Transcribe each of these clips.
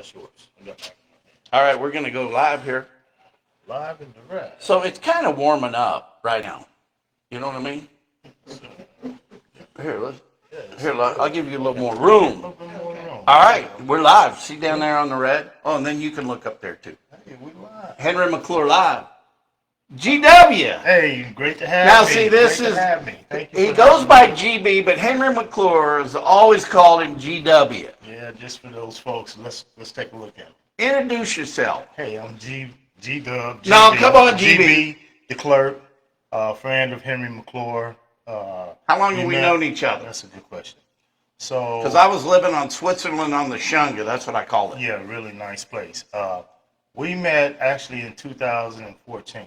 That's yours. I got mine. All right, we're going to go live here. Live and direct. So it's kind of warming up right now. You know what I mean? I'll give you a little more room. All right, we're live. See down there on the red? Oh, and then you can look up there too. Hey, we live. Henry McClure live. GW. Hey, great to have Now, me. see, this great is, to have me. Thank you he for goes having by me. GB, but Henry McClure is always called him GW. Yeah, just for those folks, let's take a look at it. Introduce yourself. Hey, I'm G Dub. No, come on, GB. The clerk, friend of Henry McClure. How long have we known each other? That's a good question. So, Because I was living on Switzerland on the Shunga. That's what I called it. yeah, really nice place. We met actually in 2014.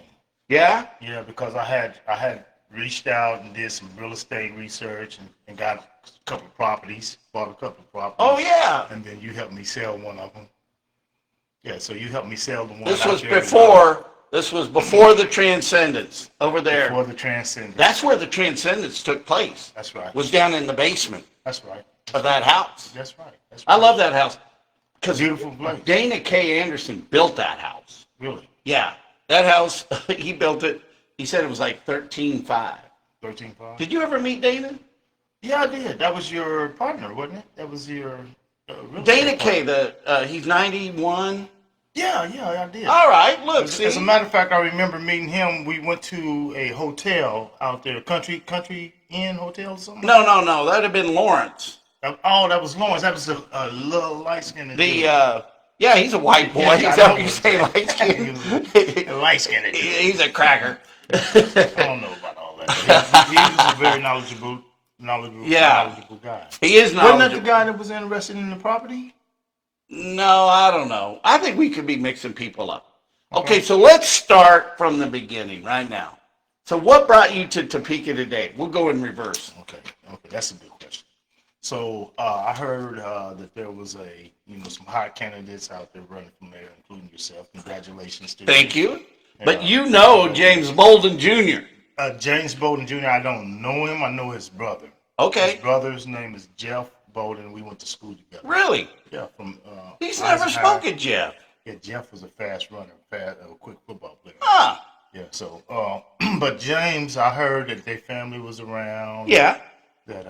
Yeah? Yeah, because I had reached out and did some real estate research and got a couple of properties, bought a couple of properties. Oh, yeah. And then you helped me sell one of them. Yeah, so you helped me sell the one. This out was there before the Transcendence over there. Before the Transcendence. That's where the Transcendence took place. That's right. Was down in the basement That's right. of that house. That's right. That's I right. love that house. Because Beautiful place. Dana K. Anderson built that house. Really? Yeah. That house, he built it. He said it was like 13.5. 13.5? Did you ever meet Dana? Yeah, I did. That was your partner, wasn't it? That was your real Dana estate K. partner. He's 91. Yeah, I did. All right, look, see. As a matter of fact, I remember meeting him. We went to a hotel out there, Country Inn Hotel or something. No. That'd have been Lawrence. Oh, that was Lawrence. That was a little light-skinned dude. Yeah, he's a white boy. Yeah, He's I how know. you say light-skinned. A light-skinned dude. He's a cracker. I don't know about all that. He was a very knowledgeable guy. He is Wasn't that knowledgeable. the guy that was interested in the property? No, I don't know. I think we could be mixing people up. Okay, so let's start from the beginning right now. So what brought you to Topeka today? We'll go in reverse. Okay, that's a good question. So I heard that there was some hot candidates out there running from there, including yourself. Congratulations to you. Thank you. But you know James Bolden Jr. James Bolden Jr., I don't know him. I know his brother. Okay. His brother's name is Jeff Bolden. We went to school together. Really? Yeah, from He's never Eisenhower. spoken, Jeff. Yeah, Jeff was a fast runner, a quick football player. Ah, Yeah, so, but James, I heard that their family was around. yeah. That,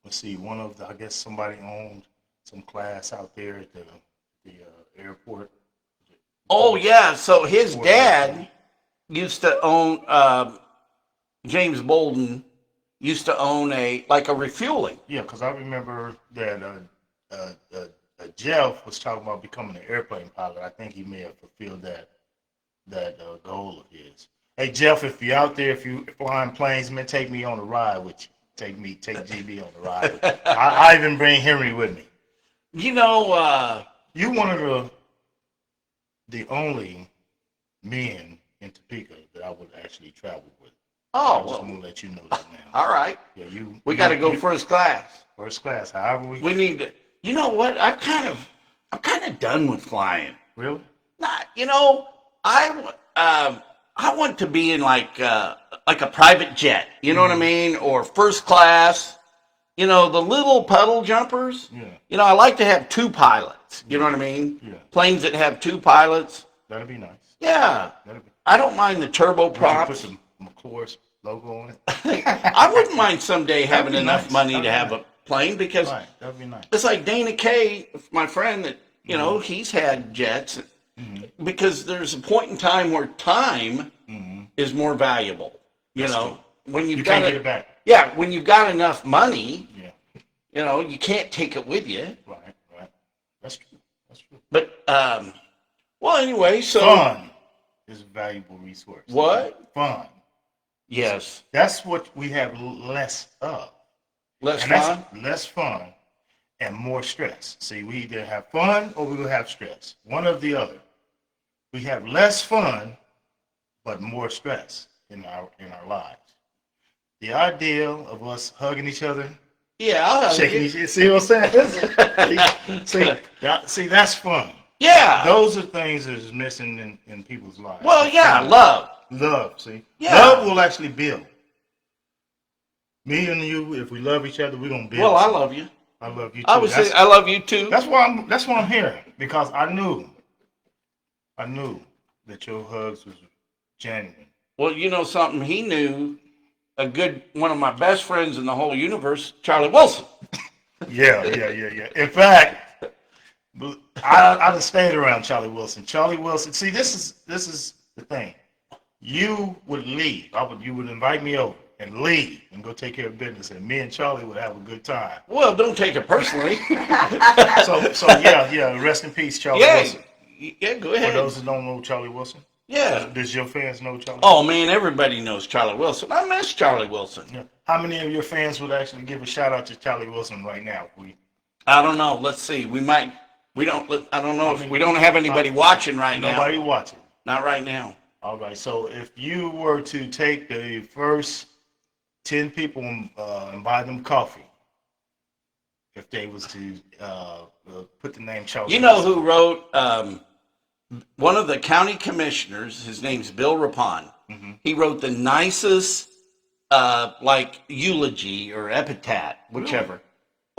let's see, I guess somebody owned some class out there at the airport. Oh, yeah. So his dad used to own, James Bolden used to own a refueling. Yeah, because I remember that Jeff was talking about becoming an airplane pilot. I think he may have fulfilled that goal of his. Hey, Jeff, if you're out there, if you're flying planes, man, take me on a ride with you. Take GB on the ride with you. I even bring Henry with me. You know, You one of the only men in Topeka that I would actually travel with. I just want to let you know that now. All right. Yeah, We got to go first class. First class, however We need to. You know what? I'm kind of done with flying. Really? Not, I want to be in like a private jet. You know what I mean? Or first class. You know, the little puddle jumpers. Yeah. I like to have two pilots. You know what I mean? Yeah. Planes that have two pilots. That'd be nice. Yeah. That'd be. I don't mind the turboprops. Put the McClure's logo on it. I wouldn't mind someday having be enough nice. money That'd to be have a plane because Right, that'd be nice. it's like Dana K, my friend, that he's had jets because there's a point in time where time is more valuable. You know, when You can't get it back. Yeah, when you've got enough money, Yeah. you can't take it with you. Right. That's true. But well, anyway, so Fun is a valuable resource. what? Fun. Yes, That's what we have less of. less And fun. that's less fun and more stress. See, we either have fun or we will have stress. One or the other. We have less fun, but more stress in our lives. The ideal of us hugging each other, Yeah, I'll have shaking you. each other. See what I'm saying? see, that's fun. Yeah. Those are things that is missing in people's lives. Well, yeah, love. Love, see? Yeah. Love will actually build. Me and you, if we love each other, we're going to build. Well, I love you. I love you too. I would say I love you too. That's why I'm here, because I knew that your hugs was genuine. Well, you know something? He knew one of my best friends in the whole universe, Charlie Wilson. Yeah. In fact, I done stayed around Charlie Wilson. Charlie Wilson. See, this is the thing. You would leave. You would invite me over and leave and go take care of business, and me and Charlie would have a good time. Well, don't take it personally. So yeah. Rest in peace, Charlie Wilson. Yeah, go ahead. For those that don't know Charlie Wilson. Yeah. Does your fans know Charlie? Oh man, everybody knows Charlie Wilson. I miss Charlie Wilson. Yeah. How many of your fans would actually give a shout out to Charlie Wilson right now? I don't know. Let's see. We might. We don't. I don't know if we don't have anybody watching right now. Nobody watching. Not right now. All right. So if you were to take the first 10 people and buy them coffee, if they was to put the name Charlie, You know who wrote? One of the county commissioners. His name's Bill Rapon. Mm-hmm. He wrote the nicest, eulogy or epitaph, whichever,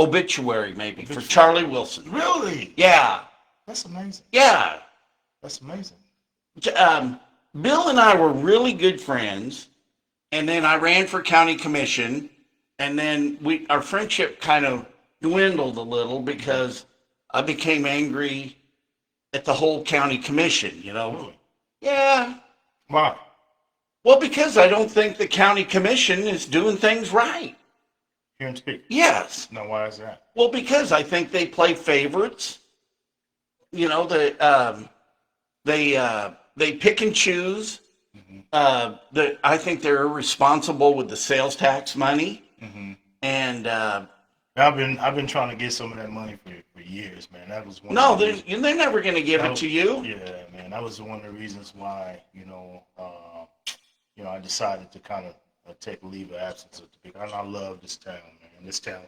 obituary maybe for Charlie Wilson. Really? Yeah. That's amazing. Yeah. That's amazing. Bill and I were really good friends, and then I ran for county commission, and then our friendship kind of dwindled a little because I became angry at the whole county commission, you know. Really? Yeah. Why? Well, because I don't think the county commission is doing things right. Here and speak. Yes. Now, why is that? Well, because I think they play favorites. You know, they pick and choose. Mm-hmm. I think they're irresponsible with the sales tax money. Mm-hmm. And I've been trying to get some of that money for years, man. That was one. No, they're never going to give it to you. Yeah, man. That was one of the reasons why I decided to kind of take a leave of absence of Topeka. And I love this town, man. This town.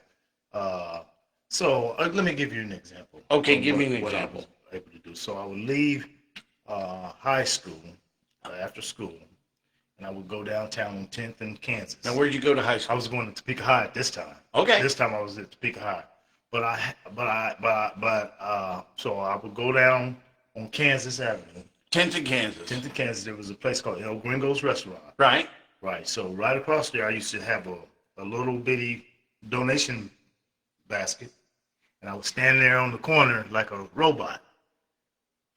So let me give you an example. Okay, give me an example. What I was able to do. So I would leave high school after school, and I would go downtown on 10th and Kansas. Now, where'd you go to high school? I was going to Topeka High at this time. Okay. This time I was at Topeka High, so I would go down on Kansas Avenue. 10th and Kansas. 10th and Kansas. There was a place called El Gringo's Restaurant. Right. Right. So right across there, I used to have a little bitty donation basket, and I would stand there on the corner like a robot,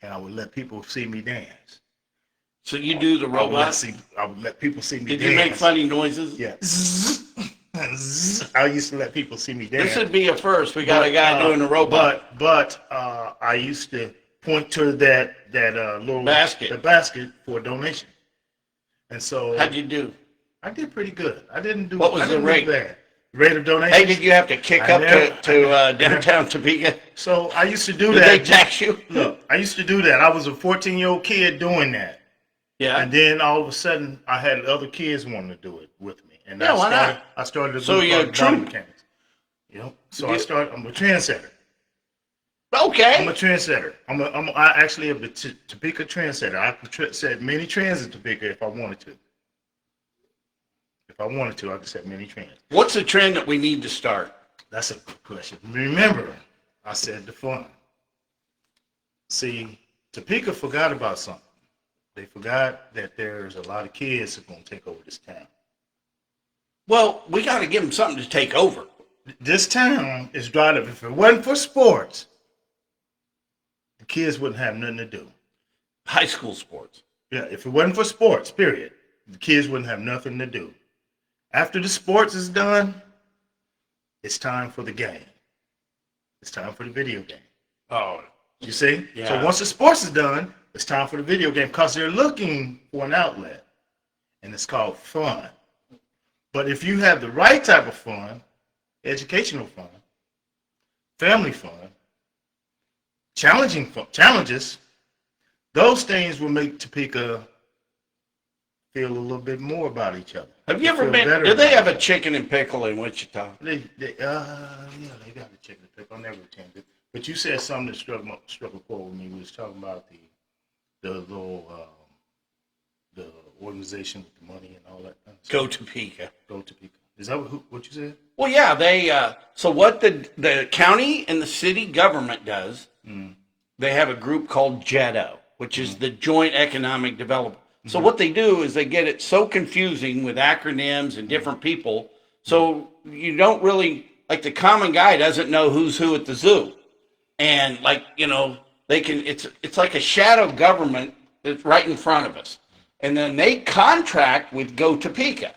and I would let people see me dance. So you do the robot? I would let people see me dance. Did you make funny noises? Yeah. I used to let people see me dance. This would be a first. We got a guy doing a robot. But I used to point to that little basket. The basket for a donation. And so how'd you do? I did pretty good. I didn't do. What was the rate? Rate of donation. Hey, did you have to kick up to downtown Topeka? So I used to do Did that. Did they tax you? Look, I used to do that. I was a 14-year-old kid doing that. Yeah. And then all of a sudden, I had other kids wanting to do it with me. And yeah, why not? I started to so you're a true mechanics. You know, so I'm a trendsetter. Okay. I'm a trendsetter. I actually am the Topeka trendsetter. I could set many trends in Topeka if I wanted to. If I wanted to, I could set many trends. What's the trend that we need to start? That's a good question. Remember, I said the fun. See, Topeka forgot about something. They forgot that there's a lot of kids who are going to take over this town. Well, we got to give them something to take over. This town is dried up. If it wasn't for sports, the kids wouldn't have nothing to do. High school sports. Yeah, if it wasn't for sports, period, the kids wouldn't have nothing to do. After the sports is done, it's time for the game. It's time for the video game. Oh. You see? Yeah. So once the sports is done, it's time for the video game because they're looking for an outlet, and it's called fun. But if you have the right type of fun, educational fun, family fun, challenges, those things will make Topeka feel a little bit more about each other. Have you ever been? Do they have a chicken and pickle in Wichita? Yeah, they got a chicken and pickle. I never attended. But you said something that struck a chord with me. We was talking about the little the organization with the money and all that kind of stuff. Go Topeka. Go Topeka. Is that what you said? Well, yeah, so what the county and the city government does, they have a group called JEDO, which is the Joint Economic Development. So what they do is they get it so confusing with acronyms and different people, so you don't really, like the common guy doesn't know who's who at the zoo. And like, it's like a shadow government that's right in front of us. And then they contract with Go Topeka.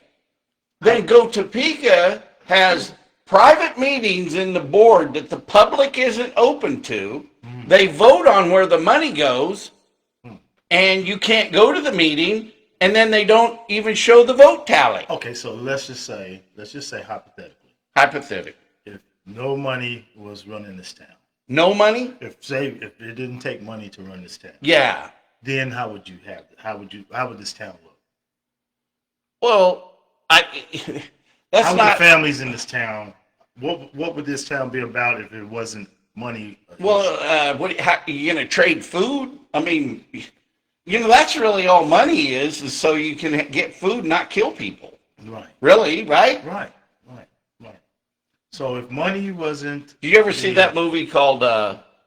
Then Go Topeka has private meetings in the board that the public isn't open to. They vote on where the money goes, and you can't go to the meeting, and then they don't even show the vote tally. Okay, so let's just say hypothetically. Hypothetically. If no money was running this town. No money? If it didn't take money to run this town. Yeah. Then how would you have it? How would this town look? Well, that's how would not the families in this town? What would this town be about if it wasn't money? Well, how, you gonna trade food? I mean, that's really all money is so you can get food, not kill people. Right. Really, right? Right. So if money wasn't, did you ever see that movie called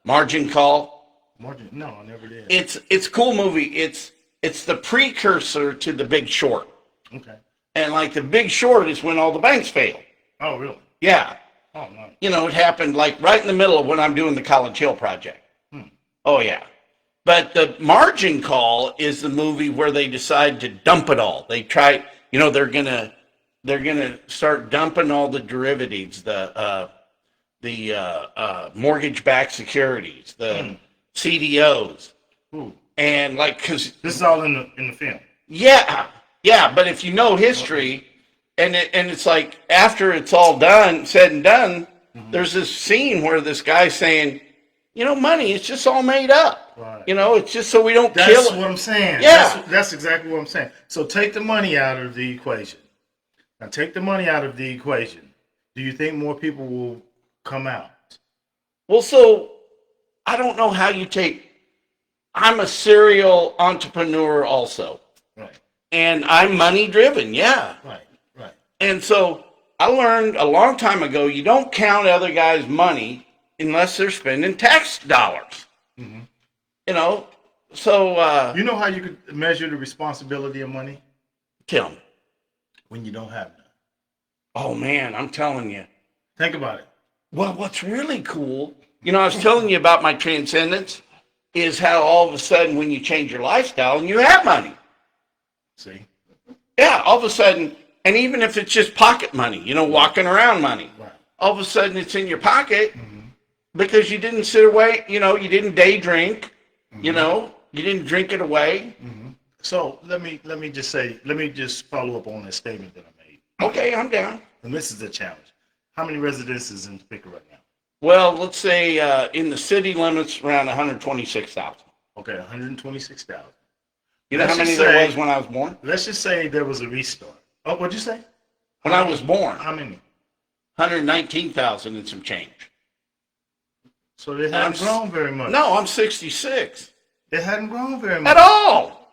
Margin Call? No, I never did. It's a cool movie. It's the precursor to The Big Short. Okay. And like The Big Short is when all the banks failed. Oh, really? Yeah. Oh, no. It happened like right in the middle of when I'm doing the College Hill project. Oh, yeah. But the Margin Call is the movie where they decide to dump it all. They try, they're gonna start dumping all the derivatives, the mortgage-backed securities, the CDOs, and like because this is all in the film. Yeah. But if you know history, and it's like after it's all said and done, there's this scene where this guy's saying, money, it's just all made up. Right. It's just so we don't kill it. That's what I'm saying. Yeah. That's exactly what I'm saying. So take the money out of the equation. Now take the money out of the equation. Do you think more people will come out? Well, so I don't know how you I'm a serial entrepreneur also. Right. And I'm money driven, yeah. Right. And so I learned a long time ago, you don't count other guys' money unless they're spending tax dollars. So... you know how you could measure the responsibility of money? Tell me. When you don't have none. Oh, man, I'm telling you. Think about it. Well, what's really cool, I was telling you about my transcendence, is how all of a sudden when you change your lifestyle and you have money. See? Yeah, all of a sudden, and even if it's just pocket money, walking around money, right. All of a sudden it's in your pocket because you didn't sit away, you didn't day drink, you didn't drink it away. So let me just follow up on that statement that I made. Okay, I'm down. And this is the challenge. How many residences in Topeka right now? Well, let's say in the city limits around 126,000. Okay, 126,000. You know how many there was when I was born? Let's just say there was a restart. Oh, what'd you say? When I was born. How many? 119,000 and some change. So it hadn't grown very much. No, I'm 66. It hadn't grown very much. At all.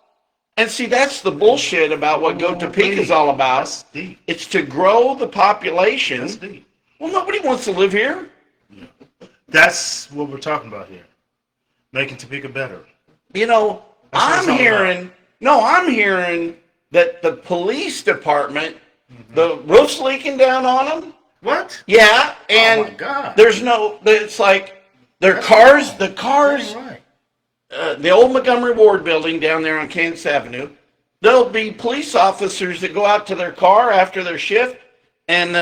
And see, that's the bullshit about what Go Topeka is all about. That's deep. It's to grow the population. That's deep. Well, nobody wants to live here. Yeah. That's what we're talking about here. Making Topeka better. I'm hearing that the police department, the roof's leaking down on them. What? Yeah, and oh my God. it's like the cars, right. The old Montgomery Ward building down there on Kansas Avenue, there'll be police officers that go out to their car after their shift, and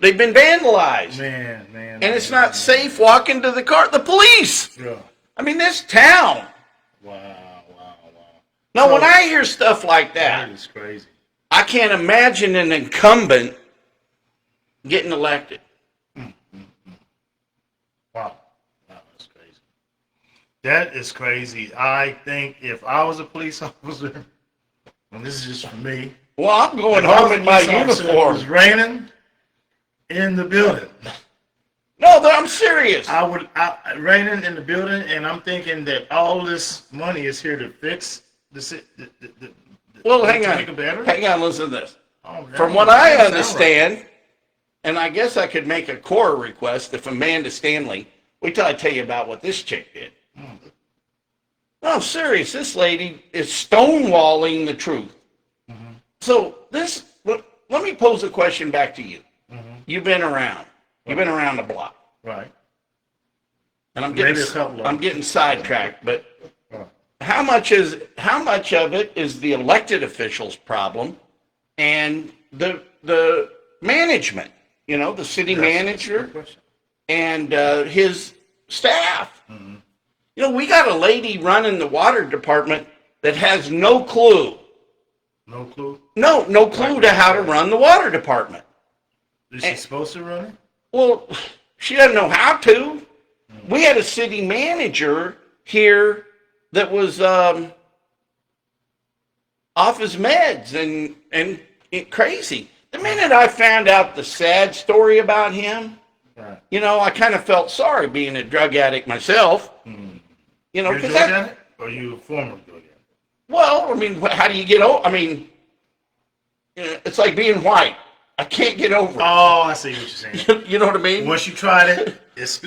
they've been vandalized. Man. And it's not safe walking to the car. The police. Yeah. I mean, this town. Wow. No, when I hear stuff like That is crazy. I can't imagine an incumbent getting elected. Wow, that's crazy. That is crazy. I think if I was a police officer, and this is just for me. Well, I'm going home in my uniform. It was raining in the building. No, I'm serious. Raining in the building, and I'm thinking that all this money is here to fix the well, hang to on. make it better. Hang on, listen to this. Oh, From what I understand, and I guess I could make a core request if Amanda Stanley, wait till I tell you about what this chick did. No, serious, this lady is stonewalling the truth. So let me pose a question back to you. You've been around. You've been around the block. Right. And I'm getting sidetracked, but how much of it is the elected officials' problem and the management, the city manager and his staff? We got a lady running the water department that has no clue. No clue? No clue to how to run the water department. Is she supposed to run it? Well, she doesn't know how to. We had a city manager here that was off his meds and crazy. The minute I found out the sad story about him, right. I kind of felt sorry being a drug addict myself. You're a drug addict? Or you a former drug addict? Well, I mean, how do you get over? I mean, it's like being white. I can't get over it. Oh, I see what you're saying. You know what I mean? Once you tried it, it's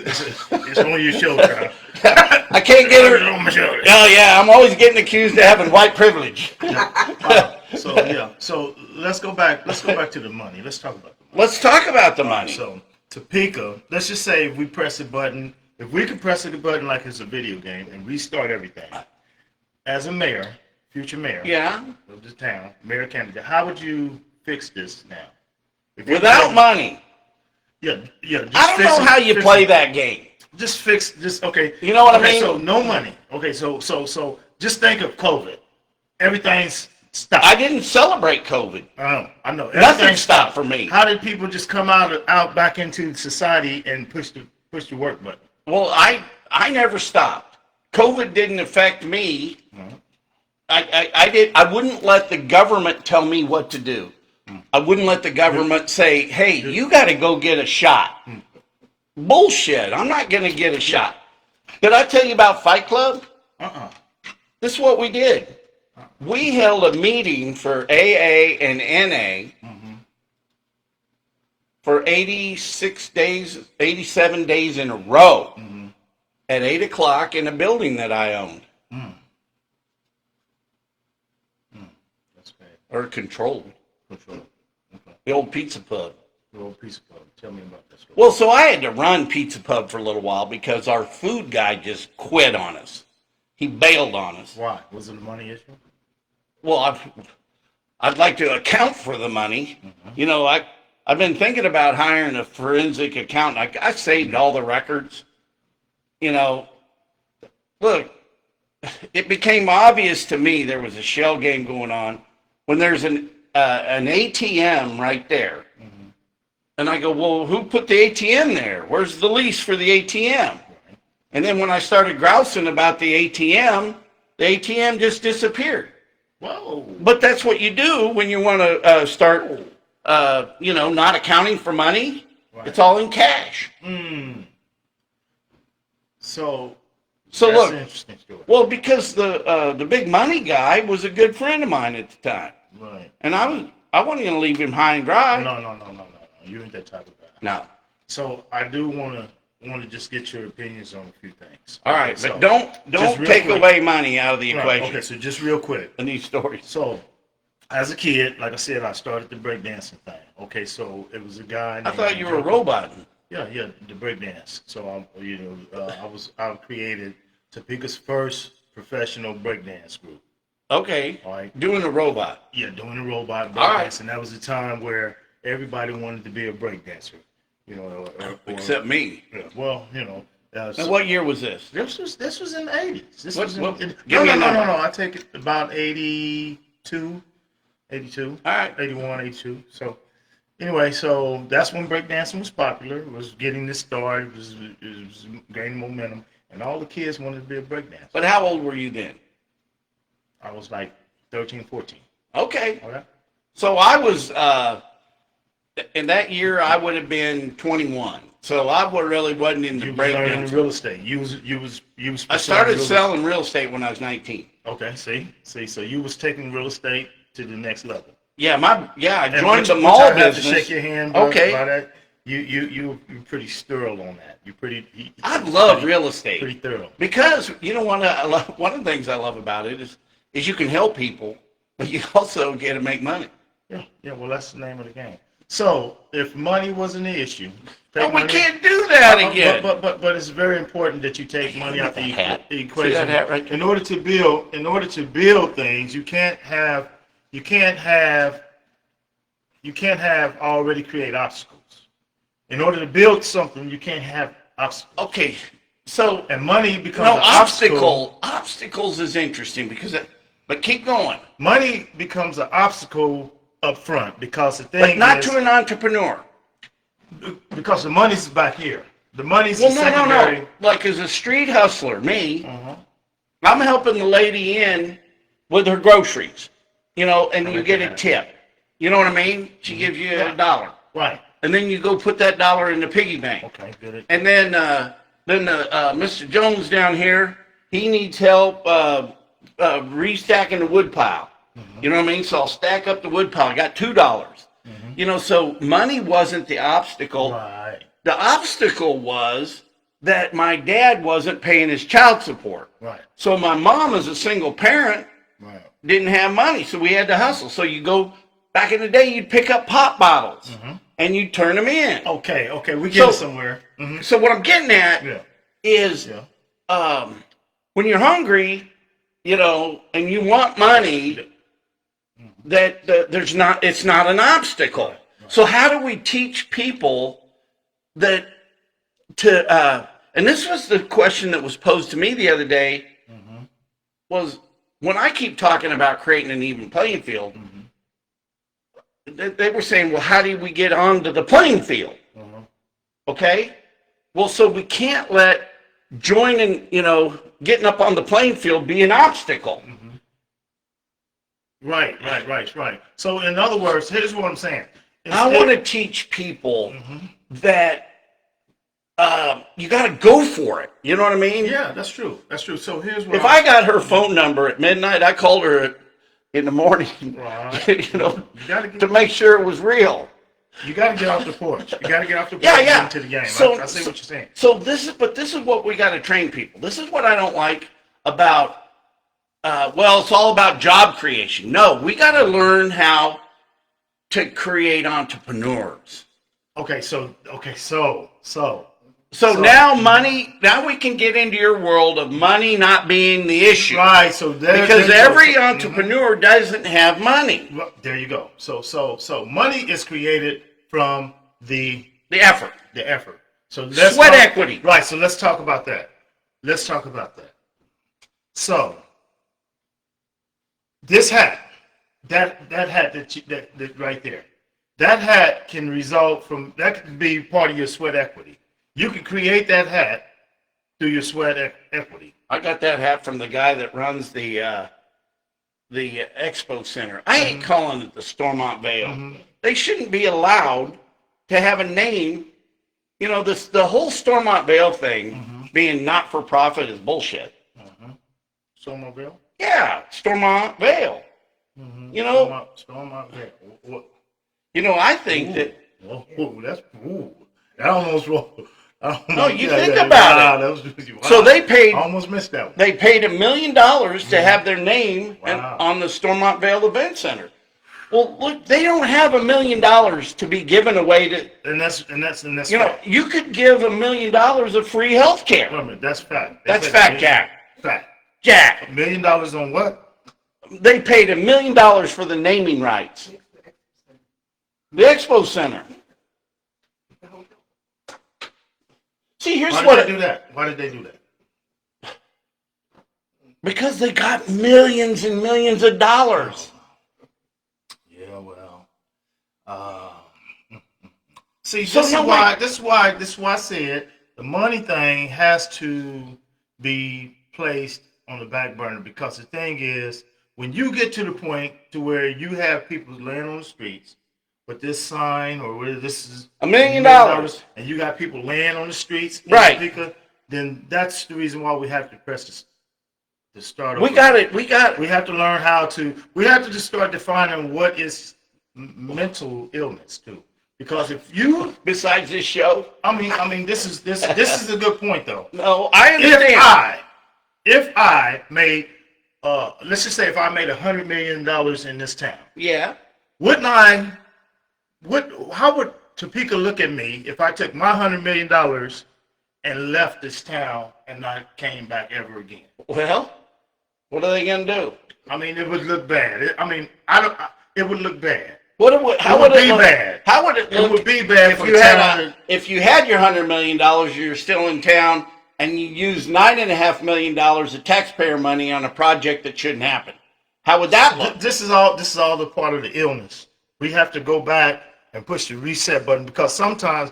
on your shoulder. I can't get it on my shoulder. Oh yeah, I'm always getting accused of having white privilege. So let's go back to the money. Let's talk about the money. Let's talk about the money. So Topeka, let's just say if we press a button, if we could press the button like it's a video game and restart everything, as a mayor, future mayor of this town, mayor candidate, how would you fix this now? Without money. Yeah. I don't know how you play that game. Okay. You know what I mean? So no money. Okay, so just think of COVID. Everything's stopped. I didn't celebrate COVID. I know. Nothing stopped for me. How did people just come out back into society and push the work button? Well, I never stopped. COVID didn't affect me. I wouldn't let the government tell me what to do. I wouldn't let the government say, hey, you got to go get a shot. Bullshit. I'm not going to get a shot. Did I tell you about Fight Club? This is what we did. We held a meeting for AA and NA for 87 days in a row at 8 o'clock in a building that I owned. That's bad. Or controlled. Okay. The old pizza pub. The old pizza pub. Tell me about that story. Well, so I had to run Pizza Pub for a little while because our food guy just quit on us. He bailed on us. Why? Was it a money issue? Well, I'd like to account for the money. I've been thinking about hiring a forensic accountant. I saved all the records. Look, it became obvious to me there was a shell game going on when there's an ATM right there. And I go, well, who put the ATM there? Where's the lease for the ATM? And then when I started grousing about the ATM just disappeared. Whoa. But that's what you do when you want to start, not accounting for money. Right. It's all in cash. So that's look, an interesting story. Well, because the big money guy was a good friend of mine at the time. Right. And I wasn't going to leave him high and dry. No. You ain't that type of guy. No. So I do want to just get your opinions on a few things. All right, but don't take away money out of the equation. Okay, so just real quick. In these stories. So, as a kid, like I said, I started the breakdancing thing. Okay, so it was a guy. I thought you were a robot. Yeah, the breakdance. So I created Topeka's first professional breakdance group. Okay. All right. Doing a robot. Yeah, doing a robot breakdance, right. And that was a time where everybody wanted to be a breakdancer. Except me. Yeah, well, and what year was this? This was in the 80s. No. I take it about 82. All right. 81, 82. So, anyway, so that's when breakdancing was popular. It was getting this start. It was gaining momentum. And all the kids wanted to be a breakdancer. But how old were you then? I was like 13, 14. Okay. Okay. So I was, in that year, I would have been 21. So I really wasn't in the breakdance. Real estate. You was. I started selling real estate when I was 19. Okay. See. So you was taking real estate to the next level. I And joined the which mall I have to business. shake your hand. Okay. By that, you're pretty sterile on that. You're pretty. I love real Pretty estate thorough. because you know one of the things I love about it is you can help people, but you also get to make money. Yeah. Well, that's the name of the game. So, if money wasn't the issue, But we money. can't do that again. But it's very important that you take money out the Hat. equation. See that hat right there? In order to build things, you can't have already create obstacles. In order to build something, you can't have obstacles. Okay, so And money becomes no an obstacle. obstacles is interesting but keep going. Money becomes an obstacle up front because the But thing not is, to an entrepreneur. because the money's back here. The money's Well, the no. secondary. Like as a street hustler, me, Uh-huh. I'm helping the lady in with her groceries, and you like get a that. tip. You know what I mean? She gives you $1. Right. And then you go put that $1 in the piggy bank. Okay. Good. And then Mr. Jones down here, he needs help restacking the wood pile. Mm-hmm. You know what I mean? So I'll stack up the wood pile. I got $2. So money wasn't the obstacle. Right. The obstacle was that my dad wasn't paying his child support. Right. So my mom, as a single parent, Right. didn't have money, so we had to hustle. So you go back in the day, you'd pick up pop bottles and you'd turn them in. Okay. We get somewhere. So what I'm getting at is when you're hungry, and you want money, that it's not an obstacle. Right. So how do we teach people that and this was the question that was posed to me the other day, was when I keep talking about creating an even playing field, they were saying, well, how do we get onto the playing field? Okay? Well, so we can't let joining, getting up on the playing field be an obstacle. Right. So in other words, here's what I'm saying. I want to teach people that you got to go for it. You know what I mean? Yeah, that's true. So here's what if I got her phone number at midnight, I called her in the morning, Right. to make sure it was real. You got to get off the porch. You got to get off the porch Yeah. and into the game. So, I see what you're saying. So this is what we got to train people. This is what I don't like about. It's all about job creation. No, we got to learn how to create entrepreneurs. So now we can get into your world of money not being the issue. Right. So because every entrepreneur doesn't have money. Well, there you go. So money is created from the effort. The effort. So sweat equity. Right. So let's talk about that. So this hat, that hat that right there, that hat can result from, that could be part of your sweat equity. You can create that hat through your sweat equity. I got that hat from the guy that runs the expo center. I ain't calling it the Stormont Vale. They shouldn't be allowed to have a name. The whole Stormont Vale thing being not for profit is bullshit. Stormont Vale? Yeah, Stormont Vale. Stormont Vale. What? I think that. That almost rolled. No, you think about it. Wow. So they paid. I almost missed that one. They paid $1 million to have their name on the Stormont Vale Event Center. Well, look, they don't have $1 million to be given away to. And that's. You could give $1 million of free health care. Wait a minute, that's fact. That's fact, Jack. Fact. Jack. $1 million on what? They paid $1 million for the naming rights. The Expo Center. See, here's Why did they do that? Why did they do that? Because they got millions and millions of dollars. Yeah, well. See, this is why I said the money thing has to be placed on the back burner, because the thing is, when you get to the point to where you have people laying on the streets with this sign, or whether this is $1 million, and you got people laying on the streets, right? Then that's the reason why we have to press the start. We got it. We have to learn how to. We have to just start defining what is mental illness too. Because if you, Besides this show? I mean, this is a good point though. No, I understand. If I made, let's just say if I made $100 million in this town, Yeah. wouldn't how would Topeka look at me if I took my $100 million and left this town and not came back ever again? Well, what are they going to do? I mean, it would look bad. It would look bad. How would it look? Bad. How would it look? It would be bad if for you if you had your $100 million, you're still in town, and you use $9.5 million of taxpayer money on a project that shouldn't happen. How would that look? This is all the part of the illness. We have to go back and push the reset button because sometimes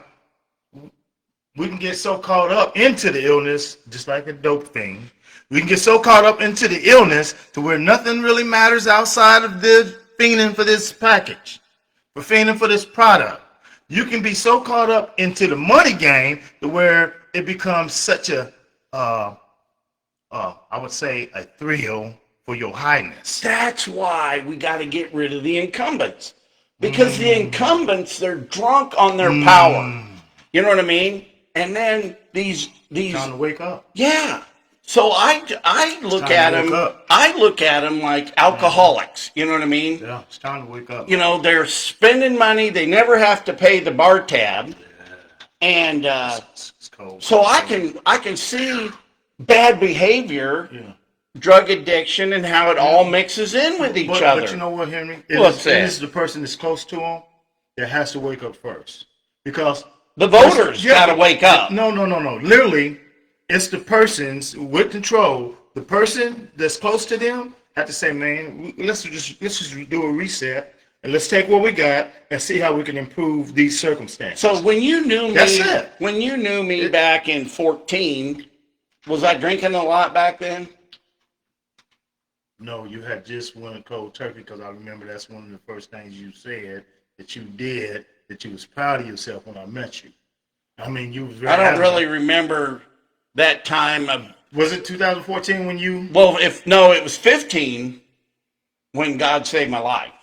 we can get so caught up into the illness, just like a dope thing. We can get so caught up into the illness to where nothing really matters outside of the fiending for this package, for fiending for this product. You can be so caught up into the money game to where it becomes such a, I would say, a thrill for your highness. That's why we got to get rid of the incumbents. Because the incumbents, they're drunk on their power. You know what I mean? And then these Time to wake up. Yeah. So I look at them. I look at them like alcoholics. You know what I mean? Yeah, it's time to wake up. You know, they're spending money. They never have to pay the bar tab, and it's cold. so I can see bad behavior, drug addiction, and how it all mixes in with each other. But you know what, Henry? What's that? It is the person that's close to them that has to wake up first, because the voters got to wake up. No. Literally, it's the persons with control. The person that's close to them have to say, "Man, let's just do a reset and let's take what we got and see how we can improve these circumstances." So when you knew me, That's it. When you knew me back in 14, was I drinking a lot back then? No, you had just went cold turkey, because I remember that's one of the first things you said that you did, that you was proud of yourself when I met you. I mean, you was very I don't happy. really remember that time of. Was it 2014 when you? Well, it was 15 when God saved my life.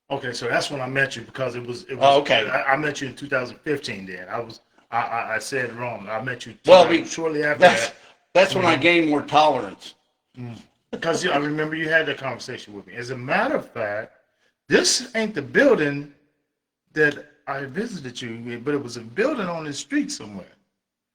Okay, so that's when I met you, because it was Oh, okay. I met you in 2015. Then I said it wrong. I met you shortly after that. That's when I gained more tolerance. Because I remember you had that conversation with me. As a matter of fact, this ain't the building that I visited you with, but it was a building on the street somewhere.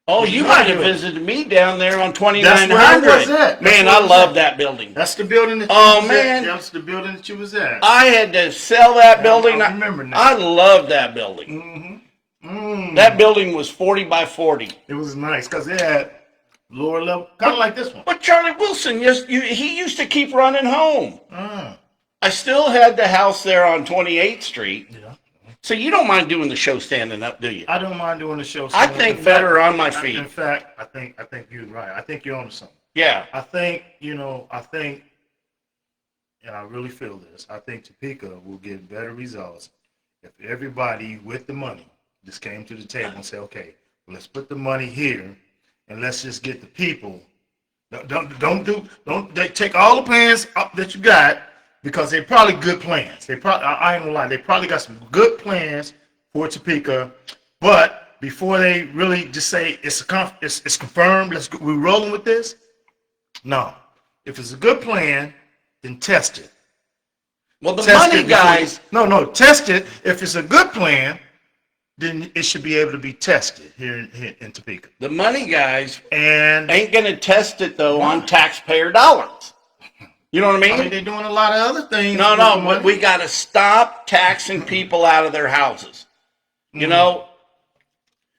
Oh, you might have visited me down there on 2900. That's where I was at. Man, I love that building. That's the building that you was at. That's the building that you was at. I had to sell that building. I remember now. I love that building. That building was 40 by 40. It was nice because it had lower level, kind of like this one. But Charlie Wilson, he used to keep running home. I still had the house there on 28th Street. Yeah. So you don't mind doing the show standing up, do you? I don't mind doing the show. I think better on my feet. In fact, I think you're right. I think you're on something. Yeah. I think, and I really feel this, I think Topeka will get better results if everybody with the money just came to the table and said, okay, let's put the money here and let's just get the people. Don't take all the plans up that you got, because they're probably good plans. I ain't gonna lie, they probably got some good plans for Topeka, but before they really just say it's confirmed, we're rolling with this. No, if it's a good plan, then test it. Well, the money guys. No, test it. If it's a good plan, then it should be able to be tested here in Topeka. The money guys ain't going to test it, though, on taxpayer dollars. You know what I mean? They're doing a lot of other things. No, but we got to stop taxing people out of their houses. You know?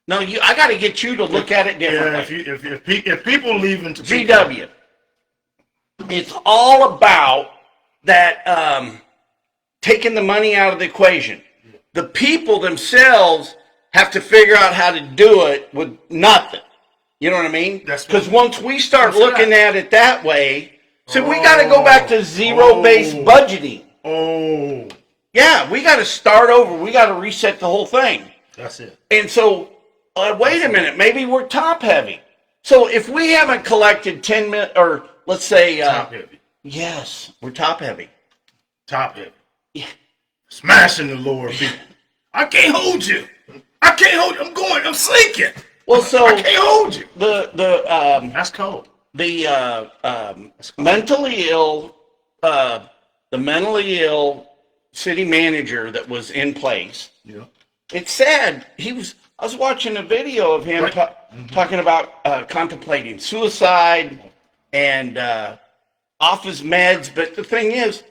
No, I got to get you to look at it differently. Yeah, if people leave in Topeka. GW, it's all about that taking the money out of the equation. The people themselves have to figure out how to do it with nothing. You know what I mean? Because once we start looking at it that way, so we got to go back to zero-based budgeting. Oh. Yeah, we got to start over. We got to reset the whole thing. That's it. And so, wait a minute, maybe we're top-heavy. So if we haven't collected 10 million, or let's say... top-heavy. Yes, we're top-heavy. Top-heavy. Yeah. smashing the lower people. I can't hold you. I can't hold you. I'm going. I'm sinking. Well, so I can't hold you. That's cold. The mentally ill, the mentally ill city manager that was in place. Yeah. It's sad. I was watching a video of him talking about contemplating suicide and off his meds. But the thing is,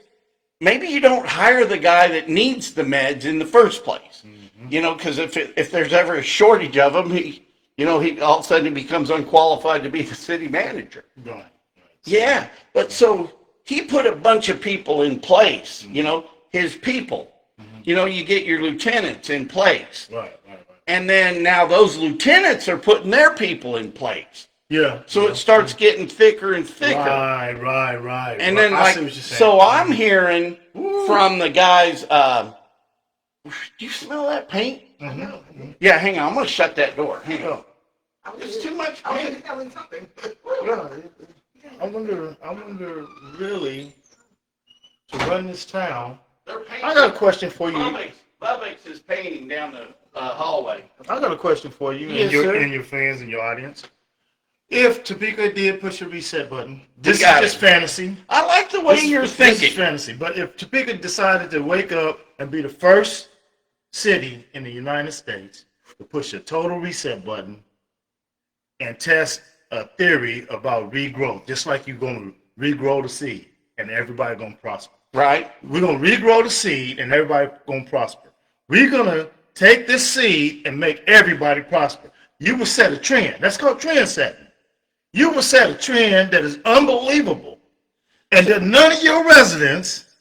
maybe you don't hire the guy that needs the meds in the first place. Because if there's ever a shortage of them, he all of a sudden he becomes unqualified to be the city manager. Right. Yeah, but so he put a bunch of people in place. His people. You get your lieutenants in place. Right. And then now those lieutenants are putting their people in place. Yeah. So it starts getting thicker and thicker. Right. And then so I'm hearing from the guys, do you smell that paint? Mm-hmm. Yeah, hang on. I'm going to shut that door. Hang on. There's too much paint. I wonder really, to run this town. I got a question for you. Bubba's is painting down the hallway. I got a question for you Yes, and your fans and your audience. If Topeka did push a reset button, this is just fantasy. I like the way you're thinking. This is fantasy. But if Topeka decided to wake up and be the first city in the United States to push a total reset button and test a theory about regrowth, just like you're going to regrow the seed and everybody going to prosper. Right. We're going to regrow the seed and everybody going to prosper. We're going to take this seed and make everybody prosper. You will set a trend. That's called trend setting. You will set a trend that is unbelievable and that none of your residents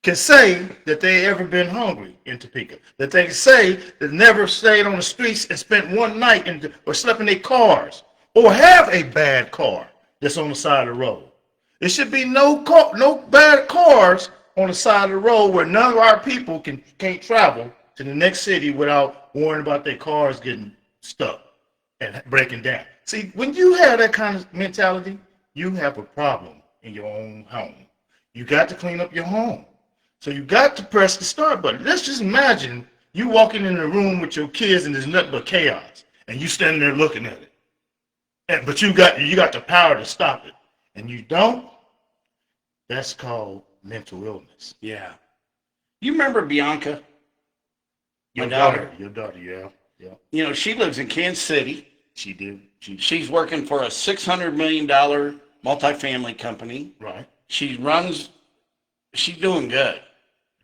can say that they ever been hungry in Topeka. That they can say that never stayed on the streets and spent one night or slept in their cars or have a bad car that's on the side of the road. There should be no bad cars on the side of the road where none of our people can't travel to the next city without worrying about their cars getting stuck and breaking down. See, when you have that kind of mentality, you have a problem in your own home. You got to clean up your home. So you got to press the start button. Let's just imagine you walking in a room with your kids and there's nothing but chaos, and you standing there looking at it. But you got the power to stop it, and you don't. That's called mental illness. Yeah. You remember Bianca? Your daughter, yeah. She lives in Kansas City. She did. She's working for a $600 million multifamily company. Right. She's doing good.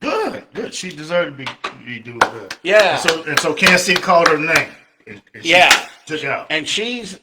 Good. She deserved to be doing good. Yeah. And so Kansas City called her name. And yeah. Took it out. And she's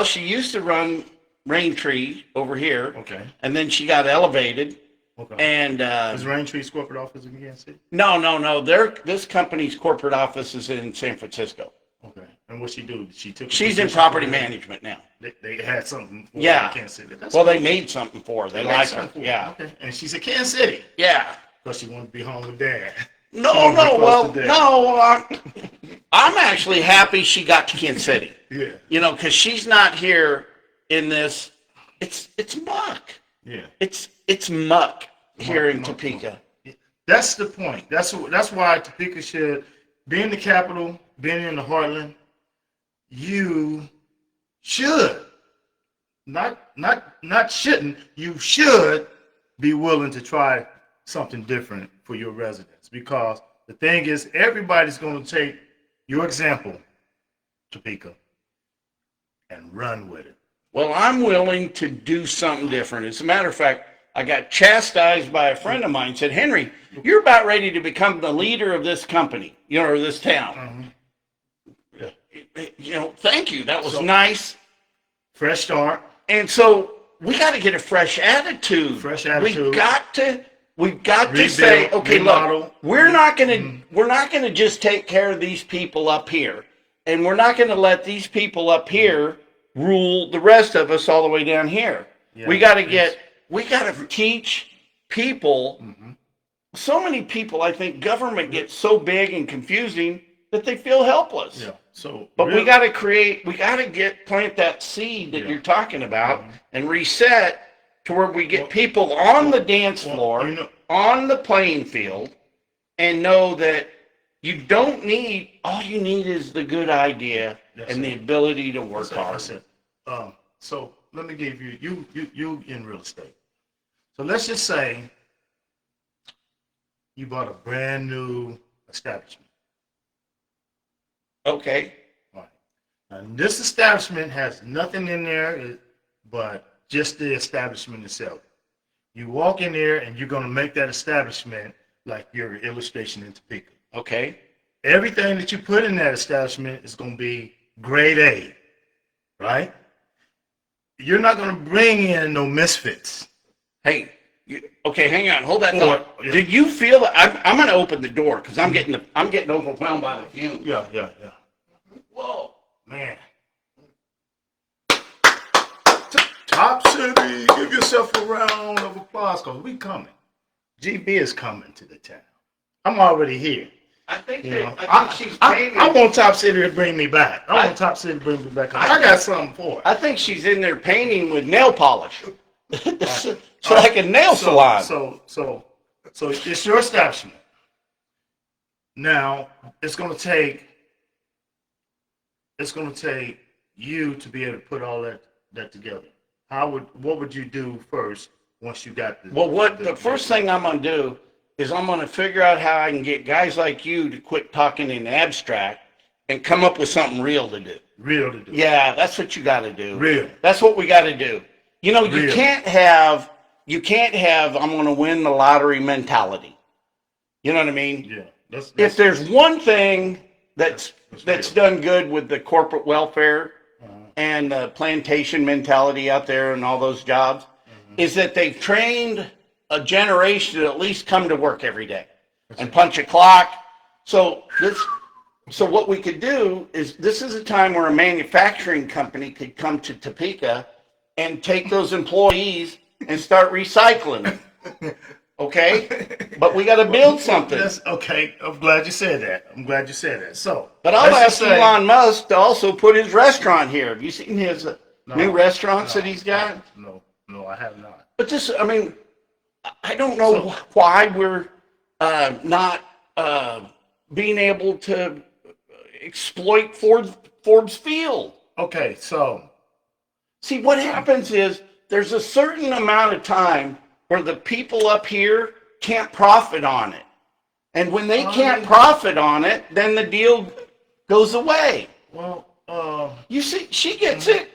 she used to run Raintree over here. Okay. And then she got elevated. Okay. And is Raintree's corporate office in Kansas City? No. This company's corporate office is in San Francisco. Okay. And what she do? She's in property management now. They had something for her in Kansas City. They made something for her. They like her. Yeah. Okay. And she's in Kansas City. Yeah. Because she wanted to be home with Dad. No. I'm actually happy she got to Kansas City. Yeah. Because she's not here in this. It's muck. Yeah. It's muck here in Topeka. That's the point. That's why Topeka should, being the capital, being in the heartland, you should, not shouldn't, you should be willing to try something different for your residents. Because the thing is, everybody's going to take your example, Topeka, and run with it. Well, I'm willing to do something different. As a matter of fact, I got chastised by a friend of mine. Said, Henry, you're about ready to become the leader of this company, or this town. Thank you. That was nice. Fresh start. And so we got to get a fresh attitude. We've got to say, okay, remodel. Look, we're not going to just take care of these people up here, and we're not going to let these people up here rule the rest of us all the way down here. Yeah, we got to teach people. So many people, I think, government gets so big and confusing that they feel helpless. Yeah. But we got to plant that seed that you're talking about and reset to where we get people on the dance floor, on the playing field and know that you don't need, all you need is the good idea and the ability to work hard. That's it. So let me give you in real estate. So let's just say you bought a brand new establishment. Okay. Right. And this establishment has nothing in there but just the establishment itself. You walk in there and you're going to make that establishment like your illustration in Topeka. Okay. Everything that you put in that establishment is going to be grade A, right? You're not going to bring in no misfits. Hey, okay, hang on, hold that thought. Did you feel that? I'm going to open the door because I'm getting overwhelmed by the fumes. Yeah. Whoa, man. Top City, give yourself a round of applause because we coming. GB is coming to the town. I'm already here. I think she's painting. I want Top City to bring me back. I want Top City to bring me back. I got something for it. I think she's in there painting with nail polish. It's like a nail salon. So it's your establishment. Now it's going to take you to be able to put all that together. What would you do first once you got the? Well, the first thing I'm going to do is I'm going to figure out how I can get guys like you to quit talking in abstract and come up with something real to do. Real to do. Yeah, that's what you got to do. Real. That's what we got to do. You know, you can't have I'm going to win the lottery mentality. You know what I mean? Yeah. If there's one thing that's done good with the corporate welfare and the plantation mentality out there and all those jobs, is that they've trained a generation to at least come to work every day and punch a clock. So what we could do is, this is a time where a manufacturing company could come to Topeka and take those employees and start recycling them. Okay? But we got to build something. Okay. I'm glad you said that. So, but I'll ask Elon Musk to also put his restaurant here. Have you seen his new restaurants that he's got? No, I have not. But I don't know why we're not being able to exploit Forbes Field. Okay, so. See, what happens is there's a certain amount of time where the people up here can't profit on it. And when they can't profit on it, then the deal goes away. Well, you see, she gets it.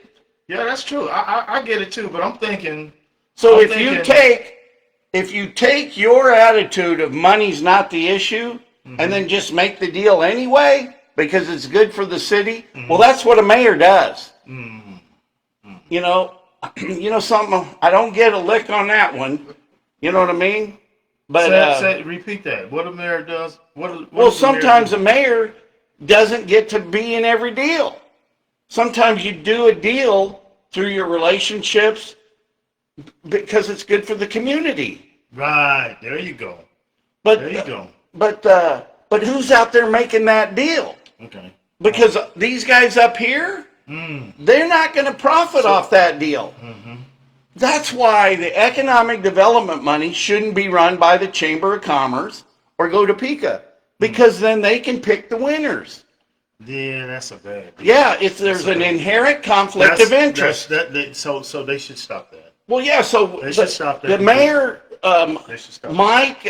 Yeah, that's true. I get it too, but I'm thinking. So if you take your attitude of money's not the issue, and then just make the deal anyway because it's good for the city, well, that's what a mayor does. You know something. I don't get a lick on that one. You know what I mean? But repeat that. What a mayor does. Sometimes a mayor doesn't get to be in every deal. Sometimes you do a deal through your relationships because it's good for the community. Right. There you go. But who's out there making that deal? Okay. Because these guys up here, they're not going to profit off that deal. That's why the economic development money shouldn't be run by the Chamber of Commerce or go to Topeka, because then they can pick the winners. Yeah, that's a bad deal. Yeah, there's an inherent conflict of interest. So they should stop that. Well, yeah, so they should stop that. The mayor, Mike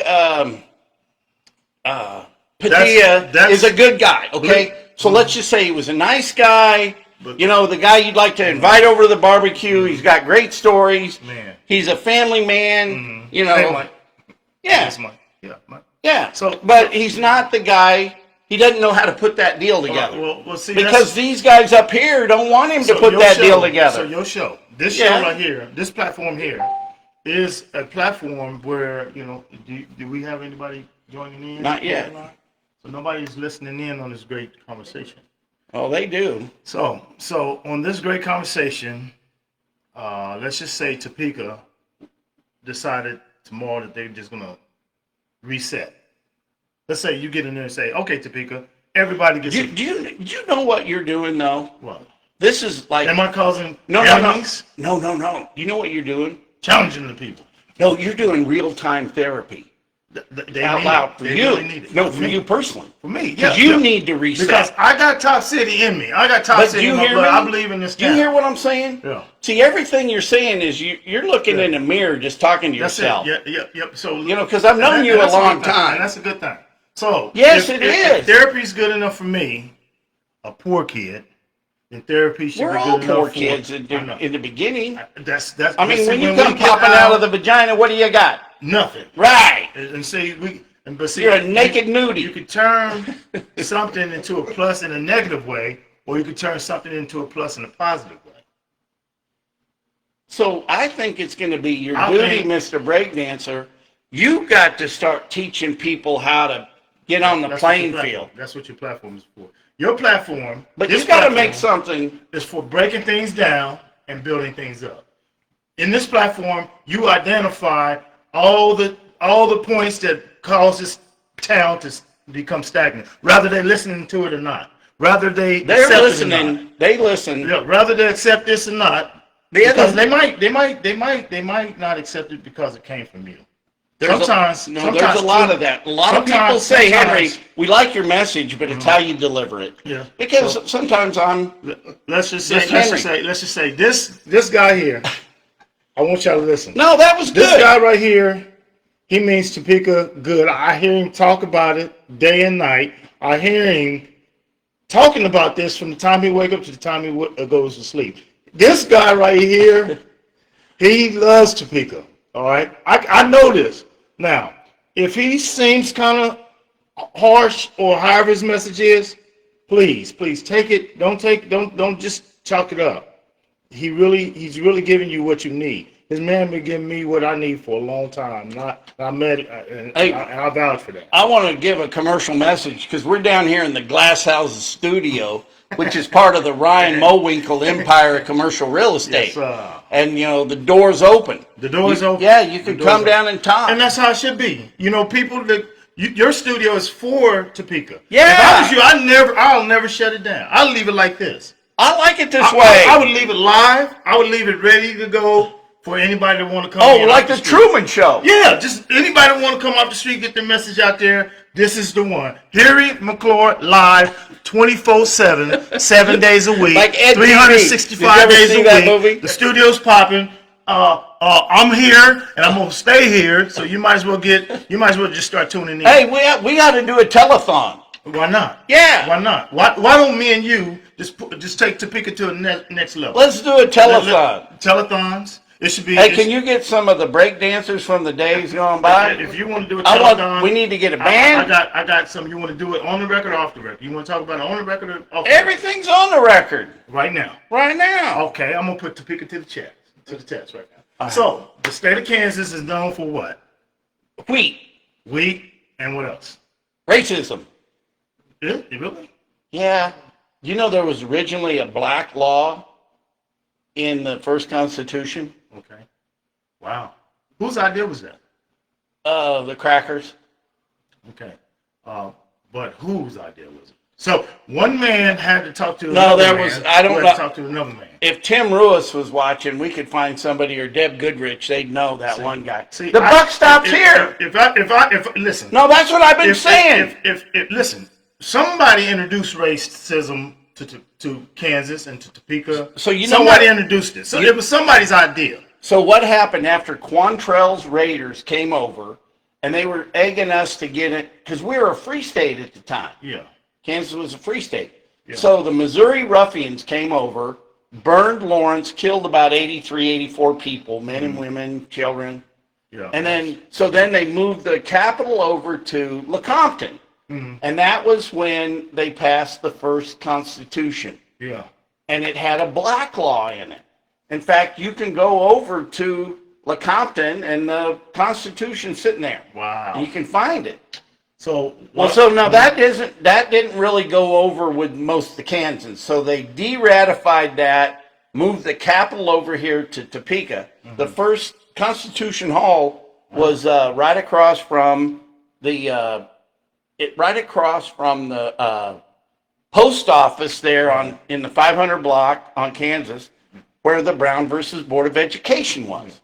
Padilla, is a good guy, okay? So let's just say he was a nice guy. The guy you'd like to invite over to the barbecue. He's got great stories. Man. He's a family man. Hey, Mike. Yeah. Mike. Yeah, Mike. Yeah. But he's not the guy. He doesn't know how to put that deal together. See, because these guys up here don't want him to put that deal together. So your show, show right here, this platform here, is a platform where, do we have anybody joining in? Not yet. So nobody's listening in on this great conversation. Oh, they do. So on this great conversation, let's just say Topeka decided tomorrow that they're just going to reset. Let's say you get in there and say, okay, Topeka, everybody gets... Do you know what you're doing, though? What? This is like... Am I causing... No. You know what you're doing? Challenging the people. No, you're doing real-time therapy. They out need loud it. for They you. really need it. No, for you personally. For me, yeah. Because you yeah. need to reset. Because I got Top City in me. I got Top But City do you in my hear blood. me? I believe in this Do you town. hear what I'm saying? Yeah. See, everything you're saying is you're looking Yeah. in the mirror just talking to That's yourself. it. Yep. So You know, because I've known you a long time. And that's a good thing. So Yes, if, it if is. therapy's good enough for me, a poor kid, then therapy should We're be all good enough poor for kids in the beginning. That's. I mean, see, when you we come get popping out of the vagina, what do you got? nothing. Right. And see, You're a naked nudie. You could turn something into a plus in a negative way, or you could turn something into a plus in a positive way. So I think it's going to be your duty, Mr. Breakdancer. You got to start teaching people how to get on the playing field. That's what your platform is for. Your platform, but you got to make something. Is for breaking things down and building things up. In this platform, you identify all the points that cause this town to become stagnant, whether they're listening to it or not. Whether they're listening. They listen. Yeah, whether they accept this or not, because they might not accept it because it came from you. There's a lot of that. A lot of people say, Henry, we like your message, but it's how you deliver it. Yeah. Because sometimes let's just say this guy here. I want y'all to listen. No, that was good. This guy right here, he means Topeka good. I hear him talk about it day and night. I hear him talking about this from the time he wake up to the time he goes to sleep. This guy right here, he loves Topeka. All right, I know this. Now, if he seems kind of harsh or however his message is, please take it. Don't just chalk it up. He's really giving you what you need. This man been giving me what I need for a long time. I vouch for that. I want to give a commercial message because we're down here in the Glass Houses studio, which is part of the Ryan Mowinkle empire of commercial real estate. Yes, and the door's open. The door's open. Yeah, you can come down and talk. And that's how it should be. People that your studio is for Topeka. Yeah. If I was you, I'll never shut it down. I'll leave it like this. I like it this way. I would leave it live. I would leave it ready to go for anybody that want to come. Oh, like the Truman Show. Yeah, just anybody that want to come off the street, get their message out there. This is the one. Henry McClure live 24/7, 7 days a week, like Ed 365 days a week. Movie? The studio's popping. I'm here and I'm gonna stay here. So you might as well just start tuning in. Hey, we got to do a telethon. Why not? Yeah. Why not? Why don't me and you just take Topeka to the next level? Let's do a telethon. Telethons. It should be. Hey, can you get some of the break dancers from the days going by? If you want to do a telethon, we need to get a band. I got some. You want to do it on the record or off the record? You want to talk about it on the record or off the record? Everything's on the record. Right now. Right now. Okay, I'm gonna put Topeka to the test right now. So the state of Kansas is known for what? Wheat, and what else? racism. Really? Yeah. There was originally a black law in the first Constitution. Okay. Wow. Whose idea was that? The crackers. Okay. But whose idea was it? So one man had to talk to another man. I don't know. Talk to another man. If Tim Ruiz was watching, we could find somebody, or Deb Goodrich. They'd know that one guy. See, the buck stops here. If listen. No, that's what I've been saying. If listen, somebody introduced racism to Kansas and to Topeka. So somebody introduced it. So it was somebody's idea. So what happened after Quantrell's Raiders came over, and they were egging us to get it because we were a free state at the time. Yeah. Kansas was a free state. Yeah. So the Missouri Ruffians came over, burned Lawrence, killed about 83, 84 people, men and women, children. Yeah. And then they moved the capital over to Lecompton. Mm-hmm. And that was when they passed the first Constitution. Yeah. And it had a black law in it. In fact, you can go over to Lecompton and the Constitution's sitting there. Wow. And you can find it. So now that didn't really go over with most of the Kansans. So they de-ratified that, moved the capital over here to Topeka. Mm-hmm. The first Constitution Hall was right across from the post office there in the 500 block on Kansas, where the Brown versus Board of Education was.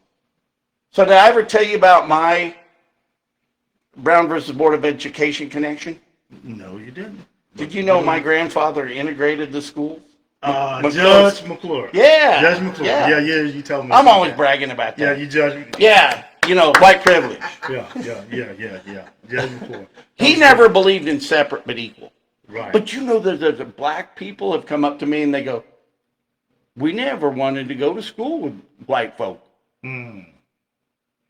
So did I ever tell you about my Brown versus Board of Education connection? No, you didn't. Did you know my grandfather integrated the school? Judge McClure. Yeah. Judge McClure. Yeah. Yeah, you told me. I'm always bragging about Yeah, that. you judge. Yeah, white privilege. Yeah. Judge McClure. He never believed in separate but equal. Right. But the black people have come up to me and they go, we never wanted to go to school with white folk. Mm.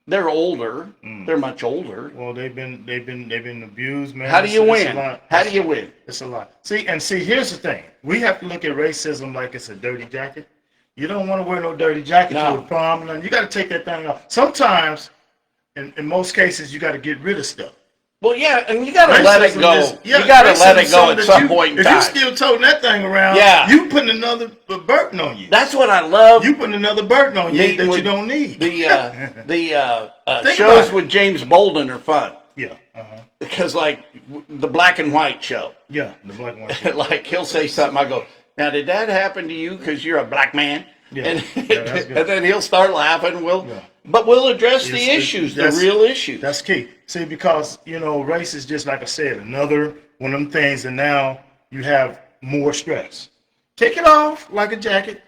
They're older. They're much older. Well, they've been abused, man. How do you win? How do you win? win? It's a lot. See, here's the thing. We have to look at racism like it's a dirty jacket. You don't want to wear no dirty jacket to the prom. You got to take that thing off. Sometimes, in most cases, you got to get rid of stuff. Well, yeah, and you got to let it go. You got to let it go at some point in time. If you're still toting that thing around, you putting another burden on you. That's what I love. You putting another burden on you that you don't need. The shows with James Bolden are fun. Yeah. Because like the black and white show. Yeah, the black and white show. Like he'll say something, I go, now did that happen to you because you're a black man? Yeah. And, That's good. and then he'll start laughing. But we'll address the issues, the real issues. That's key. See, because, race is just, like I said, another one of them things, and now you have more stress. Take it off like a jacket.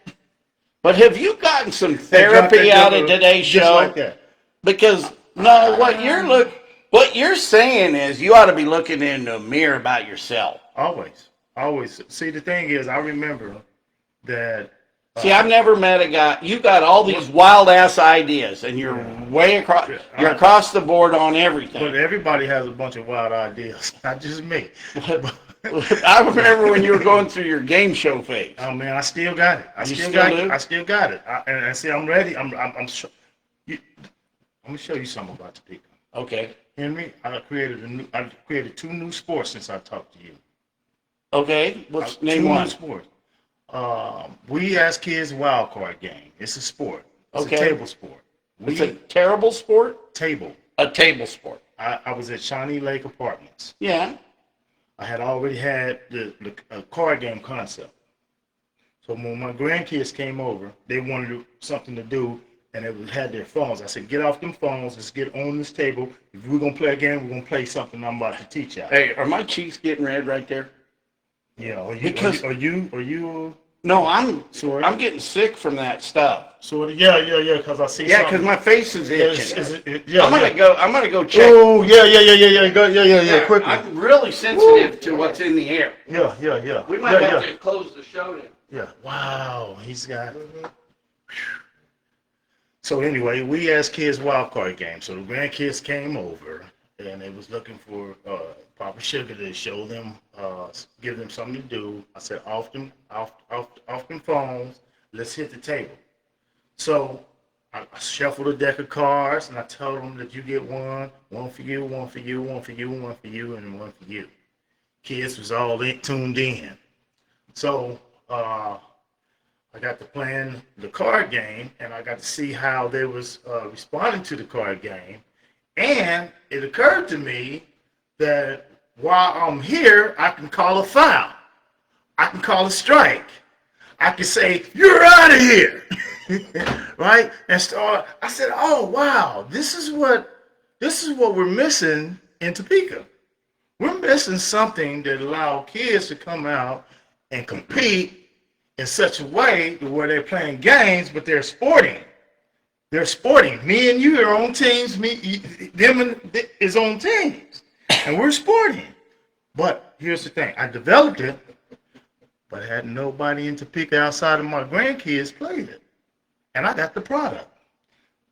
But have you gotten some therapy out of today's show? Just like that. Because, what you're saying is you ought to be looking in the mirror about yourself. Always. See, the thing is, I remember that. See, I've never met a guy. You got all these wild ass ideas, and you're way across. You're across the board on everything. But everybody has a bunch of wild ideas, not just me. I remember when you were going through your game show phase. Oh man, I still got it. I still got it. And I see, I'm ready. I'm gonna show you something about Topeka. Okay. Henry, I created 2 new sports since I talked to you. Okay. Name 2 one? New sports. We ask kids wild card game. It's a sport. It's a table sport. It's a terrible sport? Table. A table sport. I was at Shawnee Lake Apartments. Yeah. I had already had the card game concept. So when my grandkids came over, they wanted something to do, and they had their phones. I said, get off them phones. Let's get on this table. If we're going to play a game, we're going to play something I'm about to teach y'all. Hey, are my cheeks getting red right there? Yeah. Are you? No, I'm getting sick from that stuff. Sort of. Yeah. Because I see. Yeah, because my face is itching. Yeah, I'm gonna go check. Oh, yeah. Go, yeah. Quickly. I'm really sensitive to what's in the air. Yeah. We might have to close the show then. Yeah. Wow. He's got. So anyway, we asked kids wild card game. So the grandkids came over, and they was looking for proper sugar to show them, give them something to do. I said, off them phones, let's hit the table. So I shuffled a deck of cards, and I told them that you get one for you, one for you, one for you, one for you, and one for you. Kids was all tuned in. So I got to playing the card game, and I got to see how they was responding to the card game. And it occurred to me that while I'm here, I can call a foul. I can call a strike. I can say, you're out of here. Right? And so I said, oh, wow, this is what we're missing in Topeka. We're missing something that allow kids to come out and compete in such a way where they're playing games, but they're sporting. They're sporting. Me and you are on teams. Them is on teams. And we're sporting. But here's the thing. I developed it, but had nobody in Topeka outside of my grandkids played it. And I got the product.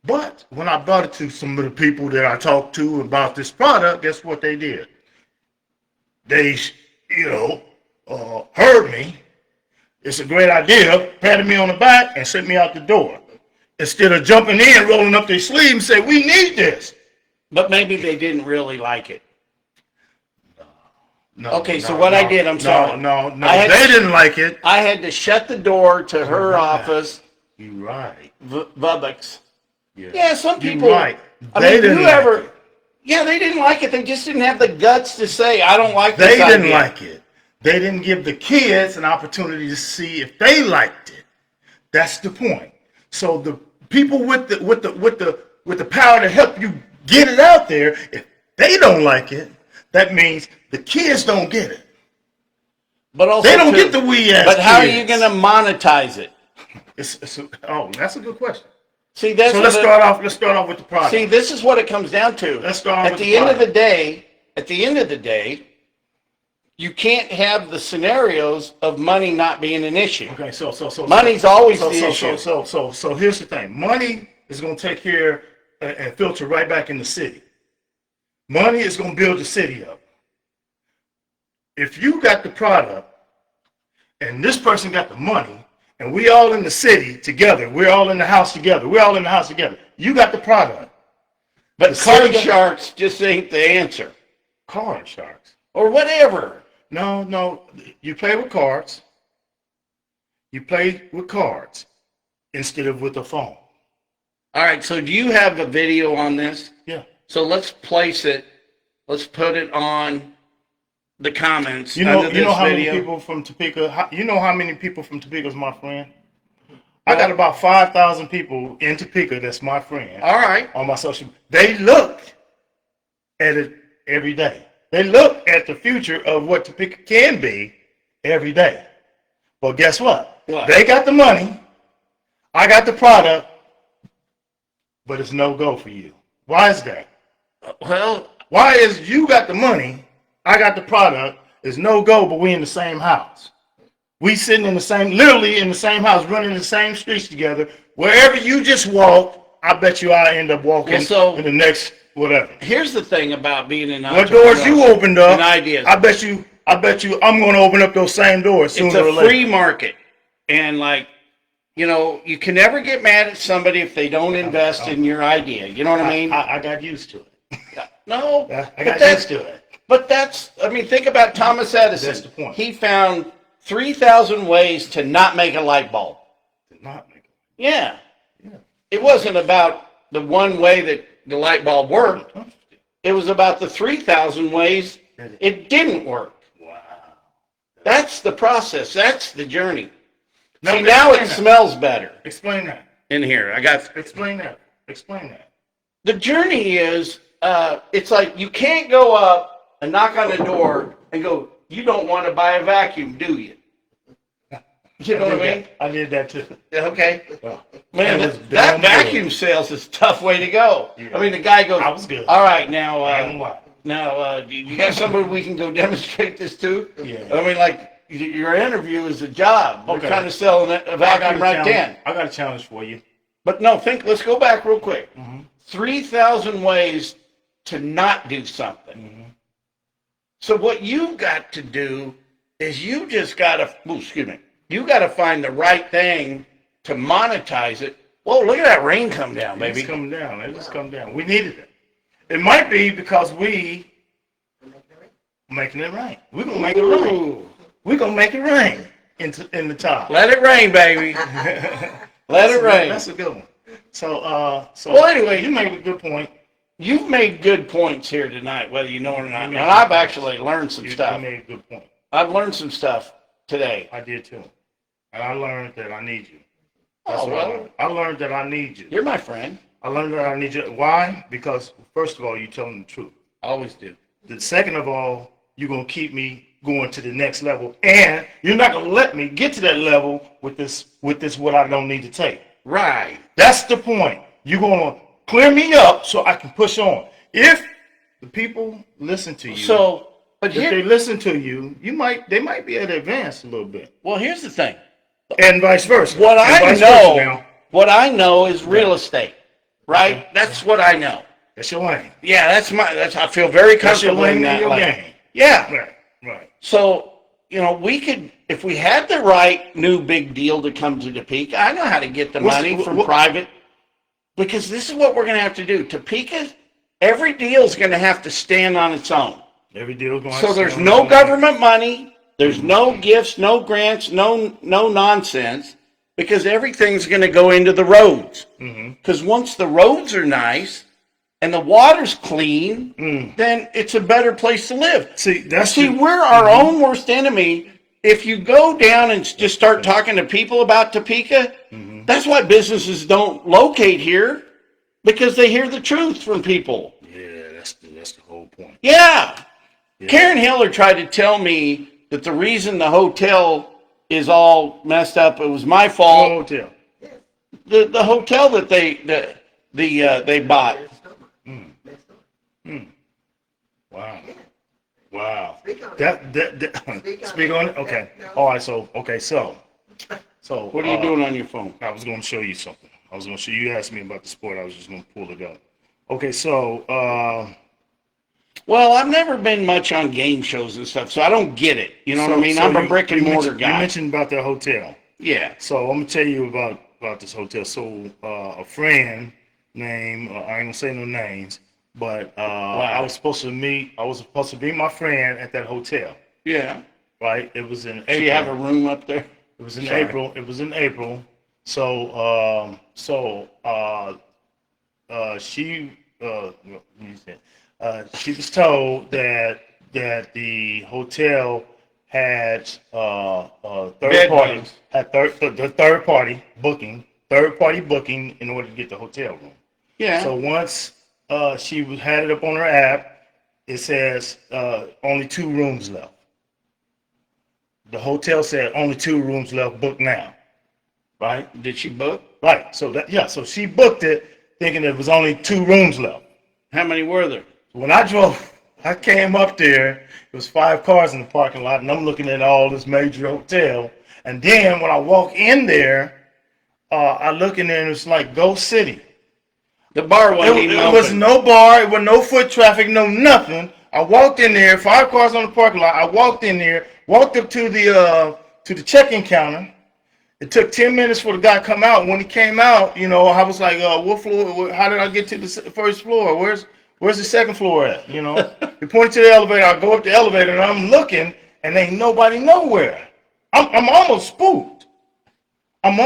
But when I brought it to some of the people that I talked to about this product, guess what they did? They, heard me. It's a great idea, patted me on the back, and sent me out the door. Instead of jumping in, rolling up their sleeve and say, we need this. But maybe they didn't really like it. No, okay, so what I did, I'm sorry. No, they didn't like it. I had to shut the door to her office. You're right. Vubbox. Yeah. Yeah, some people. You're right. They didn't like it. Yeah, they didn't like it. They just didn't have the guts to say, I don't like this idea. They didn't like it. They didn't give the kids an opportunity to see if they liked it. That's the point. So the people with the power to help you get it out there, they don't like it, that means the kids don't get it. But also They don't get the wee ass. But how kids. are you going to monetize it? That's a good question. See, that's so let's start off with the product. See, this is what it comes down to. Let's start off at with the the end of product. the day. At the end of the day, you can't have the scenarios of money not being an issue. Okay, so money's always the issue. So here's the thing. Money is going to take care and filter right back in the city. Money is going to build the city up. If you got the product and this person got the money, and we all in the city together, we're all in the house together, you got the product. But card sharks just ain't the answer. Card sharks. Or whatever. No. You play with cards. You play with cards instead of with a phone. All right, so do you have a video on this? Yeah. So let's place it. Let's put it on the comments. You know how video. many people from Topeka? You know how many people from Topeka is my friend? I got about 5,000 people in Topeka that's my friend. All right. On my social, they look at it every day. They look at the future of what Topeka can be every day. But guess what? They got the money. I got the product, but it's no go for you. Why is that? Well, why is you got the money? I got the product. It's no go, but we in the same house. We sitting literally in the same house, running the same streets together. Wherever you just walk, I bet you I end up walking in the next whatever. Here's the thing about being an entrepreneur. What doors you opened up? And ideas. I bet you. I'm going to open up those same doors sooner or later. It's a free market, and you can never get mad at somebody if they don't invest in your idea. You know what I mean? I got used to it. No, I got used to it. But think about Thomas Edison. That's the point. He found 3,000 ways to not make a light bulb. To not make it. Yeah. It wasn't about the one way that the light bulb worked. It was about the 3,000 ways it didn't work. Wow. That's the process. That's the journey. Now it smells better. Explain that. In here. Explain that. The journey is, it's like you can't go up and knock on the door and go, you don't want to buy a vacuum, do you? You know what I mean? I did that too. Okay. Well, man, that vacuum sales is a tough way to go. Yeah. I mean, the guy goes, I was good. All right, now, you got somebody we can go demonstrate this to? Yeah. I mean, your interview is a job. We're kind of selling a vacuum right then. I got a challenge for you. But no, let's go back real quick. Mm-hmm. 3,000 ways to not do something. Mm-hmm. So what you've got to do is you just got to, you got to find the right thing to monetize it. Whoa, look at that rain come down, baby. It's coming down. It just come down. We needed it. It might be because we making it rain. We're going to make it rain. We're going to make it rain in the top. Let it rain, baby. Let it rain. That's a good one. So well, anyway, you made a good point. You've made good points here tonight, whether you know it or not. And I've actually learned some stuff. You made a good point. I've learned some stuff today. I did too. And I learned that I need you. I learned that I need you. You're my friend. I learned that I need you. Why? Because, first of all, you're telling the truth. I always do. Second of all, you're going to keep me going to the next level. And you're not going to let me get to that level with this what I don't need to take. Right. That's the point. You're going to clear me up so I can push on. If the people listen to you, if they listen to you, they might be able to advance a little bit. Well, here's the thing. And vice versa. What I know is real estate, right? Okay. That's what I know. That's your lane. Yeah, I feel very comfortable in that lane. Yeah. Right. So, we could, if we had the right new big deal to come to Topeka, I know how to get the money from private, because this is what we're going to have to do. Topeka, every deal is going to have to stand on its own. Every deal is going to stand on its own. So there's no government money, there's no gifts, no grants, no nonsense, because everything's going to go into the roads. Because once the roads are nice and the water's clean, then it's a better place to live. See, we're our own worst enemy. If you go down and just start talking to people about Topeka, that's why businesses don't locate here, because they hear the truth from people. Yeah, That's the whole point. Yeah. Yeah. Karen Hiller tried to tell me that the reason the hotel is all messed up, it was my fault. Hotel. The hotel that they bought. Wow. Wow. That speak on it. Okay. All right. So What are you doing on your phone? I was going to show you something. I was going to show you. Asked me about the sport. I was just going to pull it up. Okay. So Well, I've never been much on game shows and stuff, so I don't get it. You know what I mean? I'm a brick and mortar guy. You mentioned about that hotel. Yeah. So I'm gonna tell you about this hotel. So a friend named I ain't gonna say no names, but I was supposed to meet my friend at that hotel. Yeah. Right. It was in April. Do you have a room up there? It was in April. It was in April. So she was told that the hotel had third party booking in order to get the hotel room. Yeah. So once she had it up on her app, it says only 2 rooms left. The hotel said only 2 rooms left, book now. Right? Did she book? Right. So she booked it thinking there was only 2 rooms left. How many were there? When I came up there, it was 5 cars in the parking lot, and I'm looking at all this major hotel. And then when I walk in there, I look in there and it's like Ghost City. The bar wasn't even open. It was no bar, it was no foot traffic, no nothing. I walked in there, 5 cars on the parking lot. I walked in there, walked up to the check-in counter. It took 10 minutes for the guy to come out. When he came out, I was like, what floor? How did I get to the first floor? Where's the second floor at? He pointed to the elevator. I go up the elevator and I'm looking, and ain't nobody nowhere. I'm almost spooked. And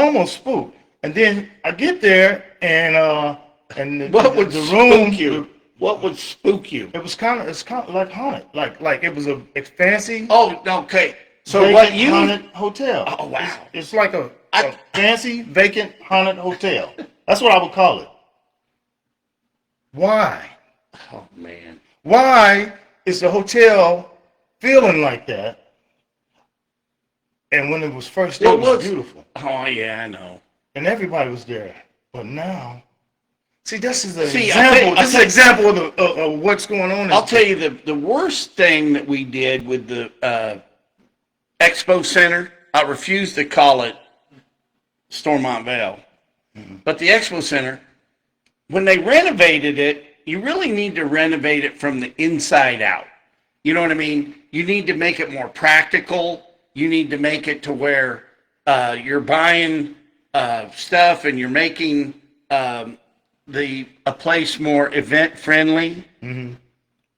then I get there, and What would the room? spook you? What would spook you? It's kind of like haunted, like it was a fancy. Oh, okay. So what you haunted hotel? Oh wow! It's like a fancy vacant haunted hotel. That's what I would call it. Why? Oh man! Why is the hotel feeling like that? And when it was first, it was beautiful. Oh yeah, I know. And everybody was there. But now, see, this is an example of what's going on. I'll tell you the worst thing that we did with the Expo Center. I refuse to call it Stormont Vale, but the Expo Center, when they renovated it, you really need to renovate it from the inside out. You know what I mean? You need to make it more practical. You need to make it to where you're buying stuff and you're making a place more event friendly. Mm-hmm.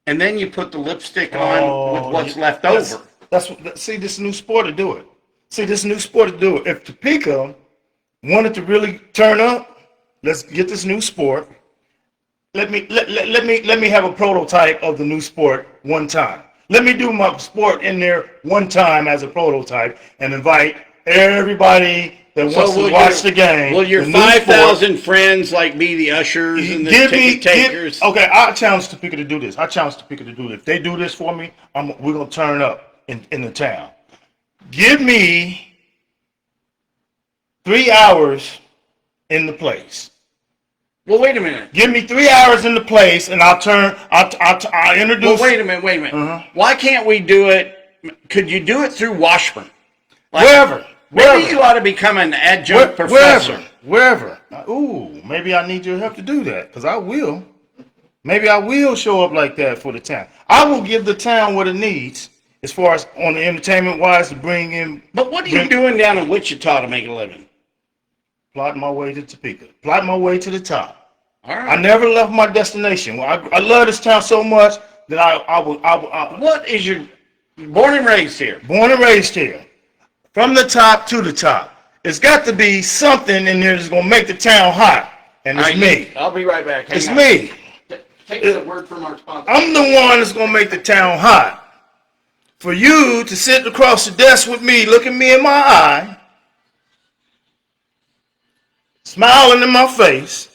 And then you put the lipstick on with what's left over. See, this new sport to do it. If Topeka wanted to really turn up, let's get this new sport. Let me have a prototype of the new sport one time. Let me do my sport in there one time as a prototype and invite everybody that wants to watch the game. Will your 5,000 friends be the ushers and the ticket takers? Okay, I challenge Topeka to do this. If they do this for me, we're gonna turn up in the town. Give me 3 hours in the place. Well, wait a minute. Give me 3 hours in the place, and I'll introduce. Well, wait a minute. Uh-huh. Why can't we do it? Could you do it through Washburn? Wherever. Maybe you ought to become an adjunct professor. Wherever. Ooh, maybe I need your help to do that, because I will. Maybe I will show up like that for the town. I will give the town what it needs, as far as on the entertainment-wise, to bring in. But what are you doing down in Wichita to make a living? Plotting my way to Topeka. Plotting my way to the top. All right. I never left my destination. I love this town so much that I will. What is your born and raised here? Born and raised here. From the top to the top. It's got to be something in there that's going to make the town hot. And it's me. I'll be right back. It's me. Take the word from our sponsor. I'm the one that's going to make the town hot. For you to sit across the desk with me, looking me in my eye, smiling in my face,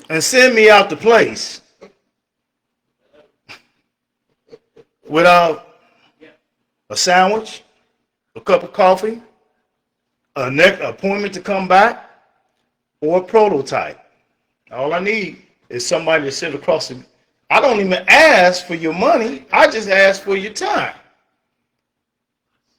and send me out the place without a sandwich, a cup of coffee, an appointment to come back, or a prototype. All I need is somebody to sit across the. I don't even ask for your money. I just ask for your time.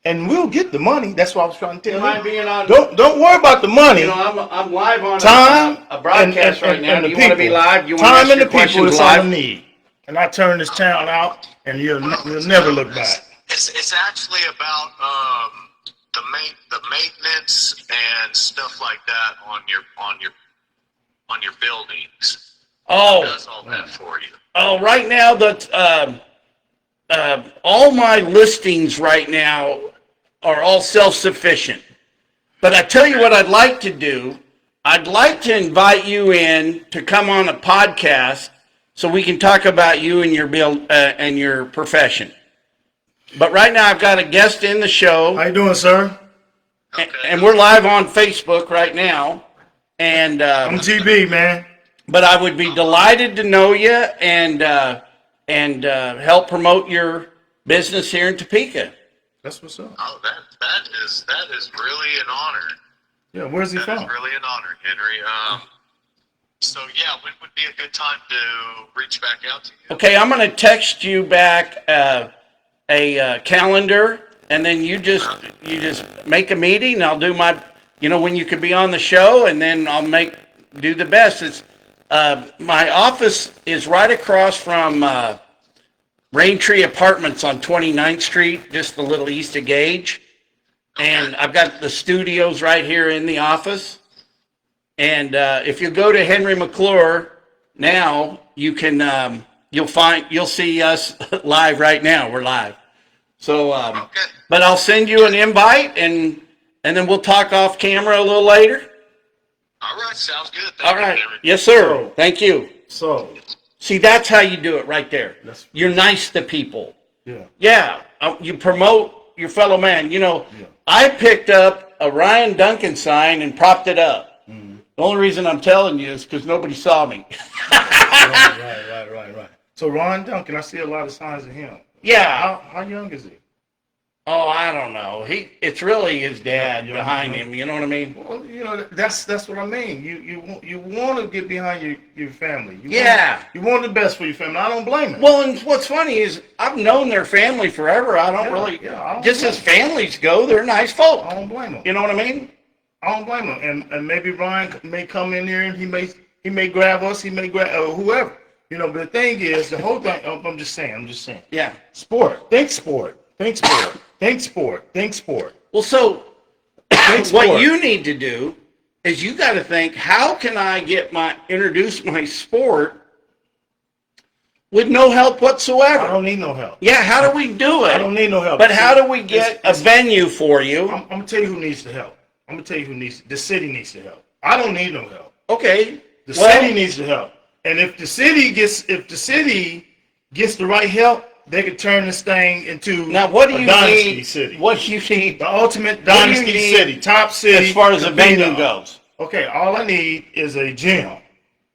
And we'll get the money. That's what I was trying to tell you. Am I being on? Don't worry about the money. You know, I'm live on Time a broadcast right now. Do you want to be live? You want time to ask and your the people questions is all I live? need. And I turn this channel out, and you'll never look back. It's actually about the maintenance and stuff like that on your buildings. Oh, It does all that for you. oh, right now all my listings right now are all self-sufficient. But I tell you what I'd like to do. I'd like to invite you in to come on a podcast so we can talk about you and your build and your profession. But right now I've got a guest in the show. How you doing, sir? Okay. And we're live on Facebook right now. And I'm GB, man. but I would be delighted to know you and help promote your business here in Topeka. That's what's up. Oh, that is really an honor. Yeah, where's he That from? is really an honor, Henry. So yeah, when would be a good time to reach back out to you? Okay, I'm going to text you back a calendar, and then you just make a meeting. I'll do my, when you could be on the show, and then I'll do the best. It's my office is right across from Raintree Apartments on 29th Street, just a little east of Gage. And I've got the studios right here in the office. And if you go to Henry McClure now, you can you'll see us live right now. We're live. So, Okay. but I'll send you an invite, and then we'll talk off camera a little later. All right, sounds good. Thank All you, right. Henry. Yes, sir. Thank you. So, See, that's how you do it right there. You're nice to people. yeah. Yeah, you promote your fellow man. I picked up a Ryan Duncan sign and propped it up. Mm-hmm. The only reason I'm telling you is because nobody saw me. Right. So Ron Duncan, I see a lot of signs of him. Yeah. How young is he? Oh, I don't know. It's really his dad Yeah. behind him. You know what I mean? Well, that's what I mean. You want to get behind your family. You want the best for your family. I don't blame him. Well, and what's funny is I've known their family forever. I don't really. I don't Just blame as families go, they're nice folk. I don't blame him. You know what I mean? I don't blame him. And maybe Ryan may come in here and he may grab us. He may grab whoever. But the thing is, the whole thing. I'm just saying. Yeah. Sport. Think sport. Think sport. Think sport. Think sport. Well, so Think what sport. you need to do is you got to think, how can I introduce my sport with no help I whatsoever? don't need no help. Yeah, how do we do it? I don't need no help. But how do we get a venue for you? I'm gonna tell you who needs the help. I'm gonna tell you who needs. The city needs the help. I don't need no help. Okay. The city needs the help. And if the city gets the right help, they could turn this thing into Now, what do a you dynasty need? city. What do you need The ultimate What do you dynasty need city, top city. as far as a to venue beat up. goes? Okay, all I need is a gym.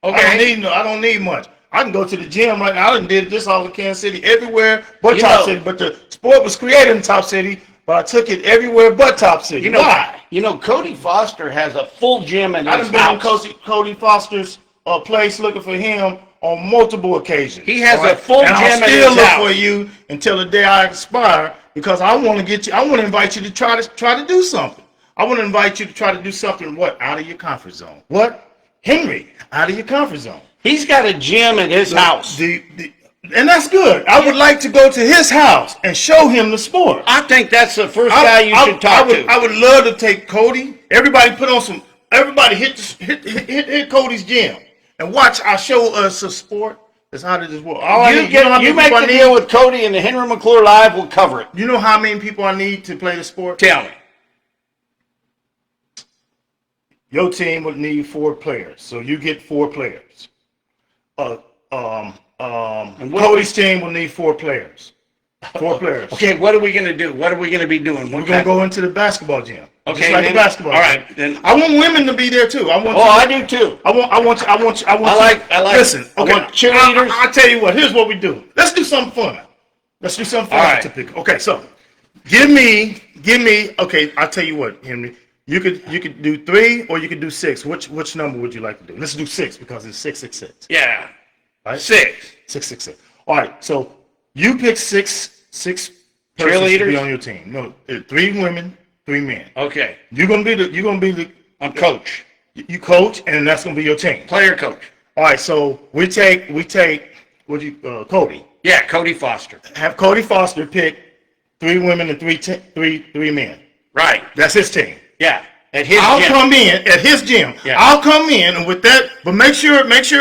Okay. I don't need much. I can go to the gym right now. I done did this all in Kansas City, everywhere but Top City. But the sport was created in Top City, but I took it everywhere but Top City. Why? Cody Foster has a full gym in I his done been in house. Cody Foster's place looking for him on multiple occasions. He has All right? a full and gym I'll in still his look house. for you until the day I expire because I want to get you. I want to invite you to try to do something. I want to invite you to try to do something. Out of your comfort zone? What, Henry? Out of your comfort zone? He's got a gym at his house. And that's good. I would like to go to his house and show him the sport. I think that's the first guy you should talk to. I would love to take Cody. Everybody put on some. Everybody hit Cody's gym and watch. I show us a sport. That's how does this work. You make the deal with Cody, and the Henry McClure Live will cover it. You know how many people I need to play the sport? Tell me. Your team would need 4 players, so you get 4 players. Cody's team will need 4 players. 4 players. Okay, what are we going to do? What are we going to be doing? We're gonna go into the basketball gym. Okay, Just like then- the basketball. all gym. right, then- I want women to be there too. I do too. I want. I like- Listen, I okay. want cheerleaders. I'll tell you what. Here's what we do. Let's do something fun. Let's do something fun All right. to pick. Okay, so give me. Okay, I'll tell you what, Henry. You could do 3 or you could do 6. Which number would you like to do? Let's do 6 because it's 666. Yeah. Right? 6. 666. All right. So you pick six persons to be Cheerleaders? on your team. No, 3 women, 3 men. Okay. You're gonna be the I'm coach. you coach, and that's gonna be your team. Player coach. All right. So we take Cody. Yeah, Cody Foster. Have Cody Foster pick 3 women and 3 men. Right. That's his team. Yeah. At his I'll gym. come in at his gym. Yeah. I'll come in, and with that, but make sure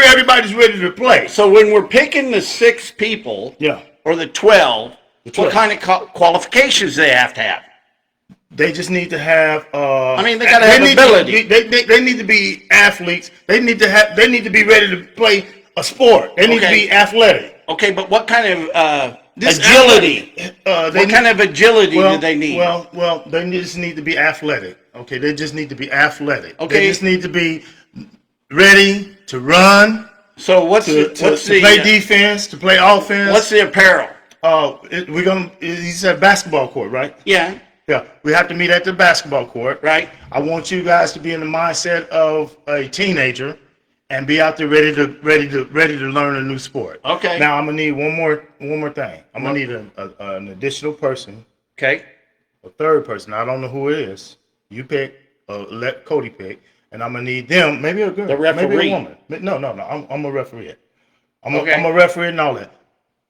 everybody's ready to play. So when we're picking the 6 people, Yeah. or the 12, The 12. what kind of qualifications they have to have? They just need to have. I mean, they gotta have ability. They need to be athletes. They need to be ready to play a sport. They need to Okay. be athletic. Okay, but what kind of This agility? athletic, What kind of agility do they need? Well, they just need to be athletic. Okay, they just need to be athletic. Okay. They just need to be ready to run, So what's to the play defense, to play offense. what's the apparel? He's at basketball court, right? Yeah, Yeah, we have to meet at the basketball court. right. I want you guys to be in the mindset of a teenager and be out there ready to learn a new sport. Okay. Now I'm gonna need one more thing. I'm gonna need an additional person, Okay. a third person. I don't know who it is. You pick. Let Cody pick, and I'm gonna need them. Maybe a girl. The referee. Maybe a woman. No. I'm a referee. I'm Okay. a referee and all that.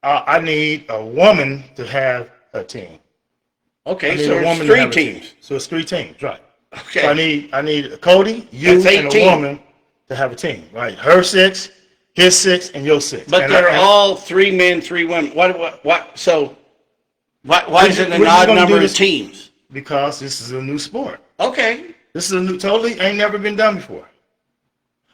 I need a woman to have a team. I Okay, need so a it's woman to 3 have a team. teams. So it's 3 teams, right? Okay. So I need Cody, you, That's and a 18. woman to have a team, right? Her 6, his 6, and your 6. But And they're all 3 men, 3 women. What? So why is it an we're odd gonna number do of this- teams? because this is a new sport. Okay. This is a new, totally ain't never been done before.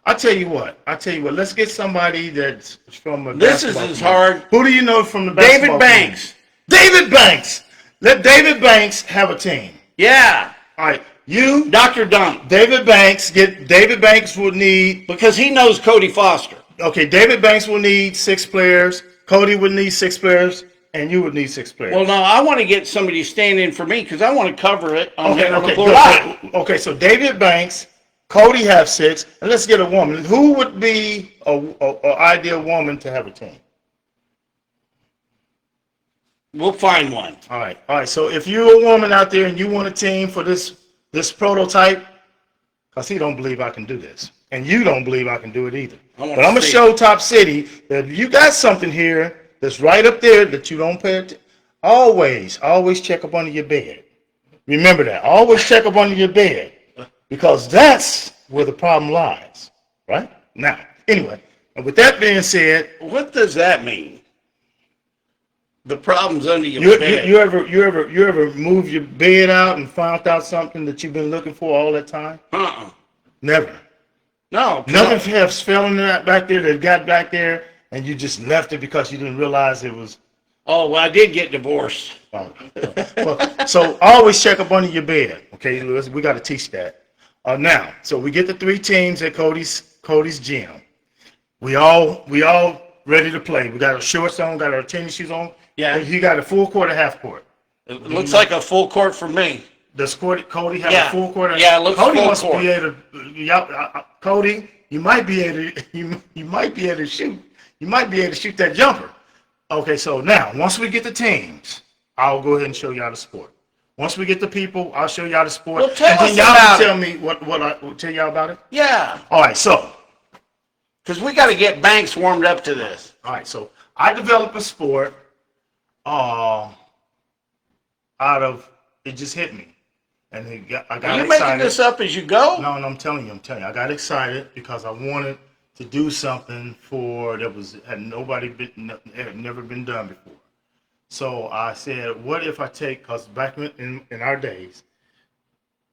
I tell you what. Let's get somebody that's from a This is basketball as team. hard. Who do you know from the basketball David team? Banks. David Banks. Let David Banks have a team. Yeah. All right, you, Dr. Dunk. David Banks. David Banks will need. Because he knows Cody Foster. Okay, David Banks will need 6 players. Cody would need 6 players, and you would need 6 players. Well, no, I want to get somebody to stand in for me because I want to cover it on Okay, Henry okay, McClure good. Live. Okay, so David Banks, Cody have 6, and let's get a woman. Who would be a ideal woman to have a team? We'll find one. All right. So if you're a woman out there and you want a team for this prototype, because he don't believe I can do this, and you don't believe I can do it either. I wanna But I'm gonna see. show Top City that if you got something here that's right up there that you don't pay attention. Always check up under your bed. Remember that. Always check up under your bed, because that's where the problem lies. Right now. Anyway, and with that being said, What does that mean? The problem's under your bed. you ever move your bed out and found out something that you've been looking for all that time? Uh-uh. Never. No. Nothing has fell in that back there that got back there, and you just left it because you didn't realize it was. Oh, well, I did get divorced. Well, so always check up under your bed. Okay, we got to teach that. Now, so we get the 3 teams at Cody's gym. We all ready to play. We got our shorts on, got our tennis shoes on. Yeah. And he got a full court or half court. It looks like a full court for me. Does Cody have Yeah. a full court? Yeah, it looks Cody full must court. be able to. Cody, you might be able to. You might be able to shoot. You might be able to shoot that jumper. Okay, so now once we get the teams, I'll go ahead and show y'all the sport. Once we get the people, I'll show y'all the sport. Well, tell and then us y'all about can tell me what I will tell y'all about it. Yeah. All right, so Because we got to get Banks warmed up to this. so I developed a sport. Out of it just hit me, and I got Are you excited. making this up as you go? No, I'm telling you, I got excited because I wanted to do something had never been done before. So I said, what if I because back in our days,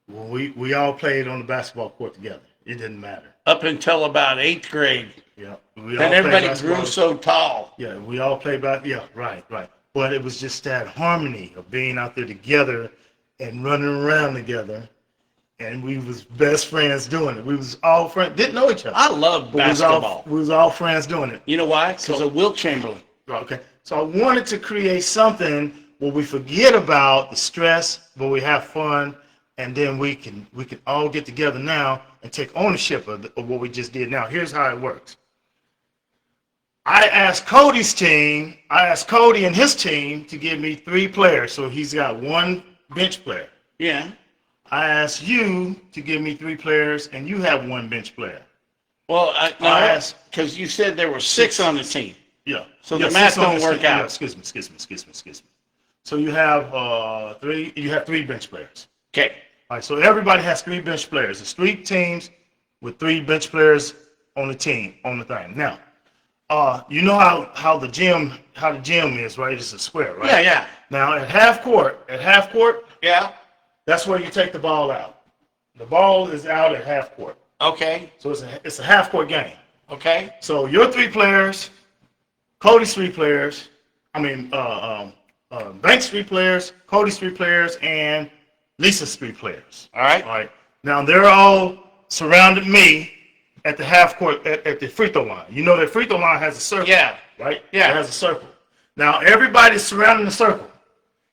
we all played on the basketball court together. It didn't matter. Up until about 8th grade. Yeah, Then everybody grew so tall. Yeah, we all played back. Yeah, right. But it was just that harmony of being out there together and running around together, and we was best friends doing it. We was all friends, didn't know each other. I love But basketball. We was all friends doing it. You know why? Because of Wilt Chamberlain. Okay, So I wanted to create something where we forget about the stress, but we have fun, and then we can all get together now and take ownership of what we just did. Now, here's how it works. I asked Cody and his team to give me 3 players, so he's got 1 bench player. Yeah. I asked you to give me 3 players, and you have 1 bench player. Well, I no, asked- because you said there were 6 on the team. Yeah. So Yeah, the math 6 on don't this work team. Yeah, out. excuse me. So you have 3 bench players. Okay. All right, so everybody has 3 bench players. It's 3 teams with 3 bench players on the team, on the thing. Now, you know how the gym is, right? It's a square, right? Yeah, yeah. Now at half court, Yeah. that's where you take the ball out. The ball is out at half court. Okay. So it's a half court game. Okay. So your 3 players, Cody's 3 players, Bank's 3 players, Cody's 3 players, and Lisa's 3 players. All right. All right. Now they're all surrounded me at the half court at the free throw line. You know that free throw line has a circle. Yeah. Right? Yeah. It has a circle. Now everybody's surrounding the circle.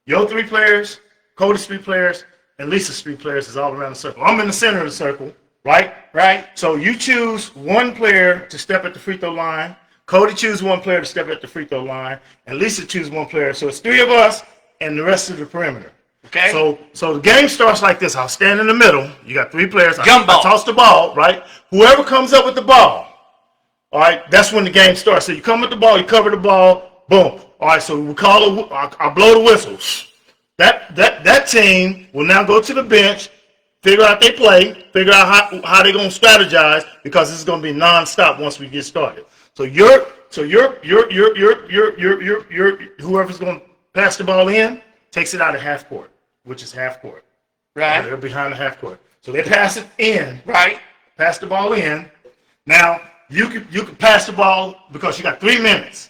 Your 3 players, Cody's 3 players, and Lisa's 3 players is all around the circle. I'm in the center of the circle, right? Right. So you choose 1 player to step at the free throw line. Cody choose 1 player to step at the free throw line, and Lisa choose 1 player. So it's 3 of us and the rest of the perimeter. Okay. So the game starts like this. I'll stand in the middle. You got 3 players. I Gumball. toss the ball, right? Whoever comes up with the ball, all right, that's when the game starts. So you come with the ball, you cover the ball, boom. All right, so we call I blow the whistle. That team will now go to the bench, figure out their play, figure out how they're gonna strategize, because this is gonna be nonstop once we get started. So whoever's gonna pass the ball in takes it out of half court, which is half court. Right. They're behind the half court. So they pass it in. Right. Pass the ball in. Now you can pass the ball because you got 3 minutes.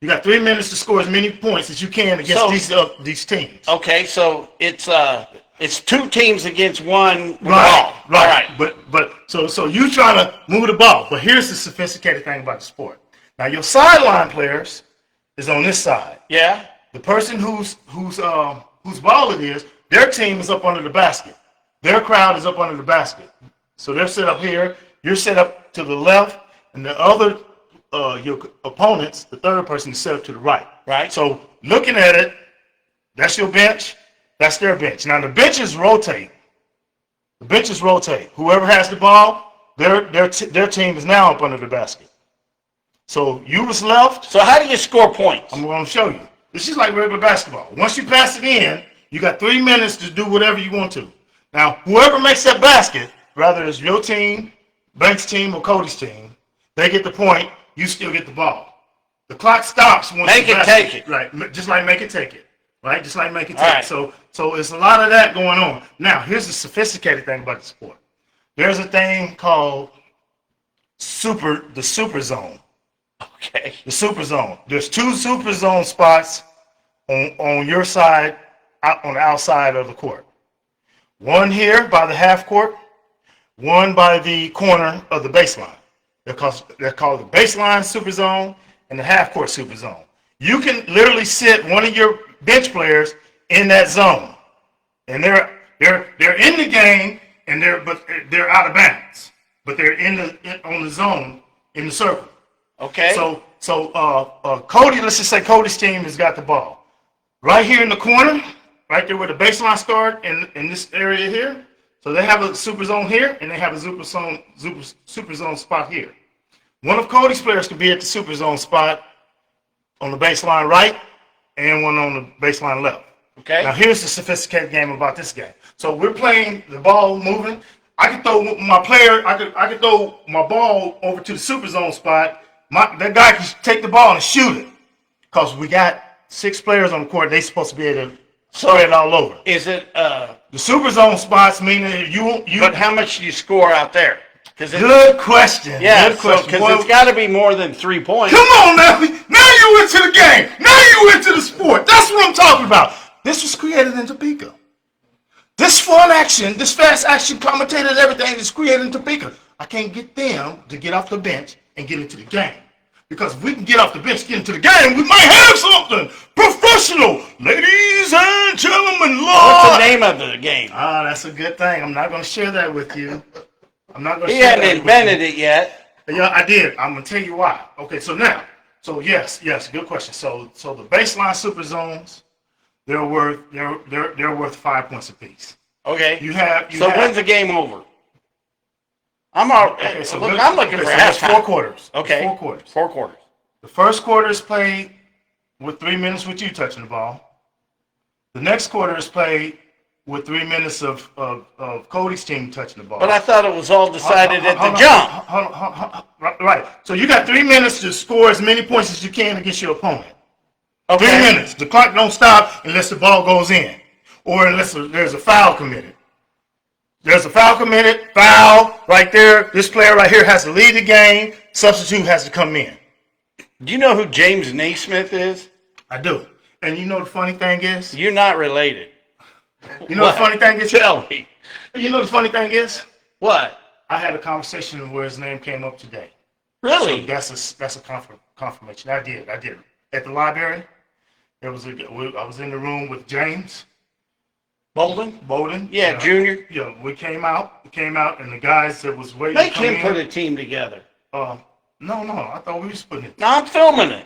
You got 3 minutes to score as many points as you can against these teams. Okay, so it's 2 teams against 1 with Right, the ball. right. But so you trying to move the ball. But here's the sophisticated thing about the sport. Now your sideline players is on this side. Yeah. The person whose ball it is, their team is up under the basket. Their crowd is up under the basket. So they're set up here. You're set up to the left, and the other your opponents, the third person, is set up to the right. Right. So looking at it, that's your bench. That's their bench. Now the benches rotate. The benches rotate. Whoever has the ball, their team is now up under the basket. So you was left. So how do you score points? I'm going to show you. This is like regular basketball. Once you pass it in, you got 3 minutes to do whatever you want to. Now, whoever makes that basket, whether it's your team, Bank's team, or Cody's team, they get the point. You still get the ball. The clock stops once Make you it pass take it. Right, just like make it take it. Right, just like make it All take right. it. So it's a lot of that going on. Now, here's the sophisticated thing about the sport. There's a thing called the super zone. Okay. The super zone. There's 2 super zone spots on your side, on the outside of the court. One here by the half court, one by the corner of the baseline. They're called the baseline super zone and the half court super zone. You can literally sit one of your bench players in that zone, and they're in the game, and they're out of bounds, but they're on the zone in the circle. Okay. So Cody, let's just say Cody's team has got the ball. Right here in the corner, right there where the baseline start in this area here. So they have a super zone here, and they have a super zone spot here. One of Cody's players could be at the super zone spot on the baseline right, and one on the baseline left. Okay. Now here's the sophisticated game about this game. So we're playing the ball moving. I could throw I could throw my ball over to the super zone spot. That guy can take the ball and shoot it, because we got 6 players on the court. They're supposed to be able to spread it all over. Is it The super zone spots mean that you. but how much do you score out there? Good question. Yeah, Good question. because Well, it's got to be more than 3 points. come on now. Now you into the game. Now you into the sport. That's what I'm talking about. This was created in Topeka. This fun action, this fast action commentators, everything is created in Topeka. I can't get them to get off the bench and get into the game. Because if we can get off the bench, get into the game, we might have something professional, ladies and gentlemen. What's the name of the game? Ah, that's a good thing. I'm not going to share that with you. I'm not going to He share hadn't that invented it yet. Yeah, I did. I'm going to tell you why. Okay, so now, yes, good question. So the baseline super zones, they're worth 5 points apiece. Okay. So when's the game over? I'm looking for halftime. 4 quarters. Okay. 4 quarters. 4 quarters. The first quarter is played with 3 minutes with you touching the ball. The next quarter is played with 3 minutes of Cody's team touching the ball. But I thought it was all decided at the jump. Hold on. Right. So you got 3 minutes to score as many points as you can against your opponent. Okay. 3 minutes. The clock don't stop unless the ball goes in or unless there's a foul committed. There's a foul committed, foul right there. This player right here has to lead the game. Substitute has to come in. Do you know who James Naismith is? I do. And you know the funny thing is? You're not related. You know the funny thing is? Tell me. You know the funny thing is? What? I had a conversation where his name came up today. Really? So that's a confirmation. I did. At the library, I was in the room with James. Bolden? Yeah, Junior. Yeah, we came out, and the guys that was waiting Make to come him put a team together. No, I thought we was putting it. No, I'm filming it.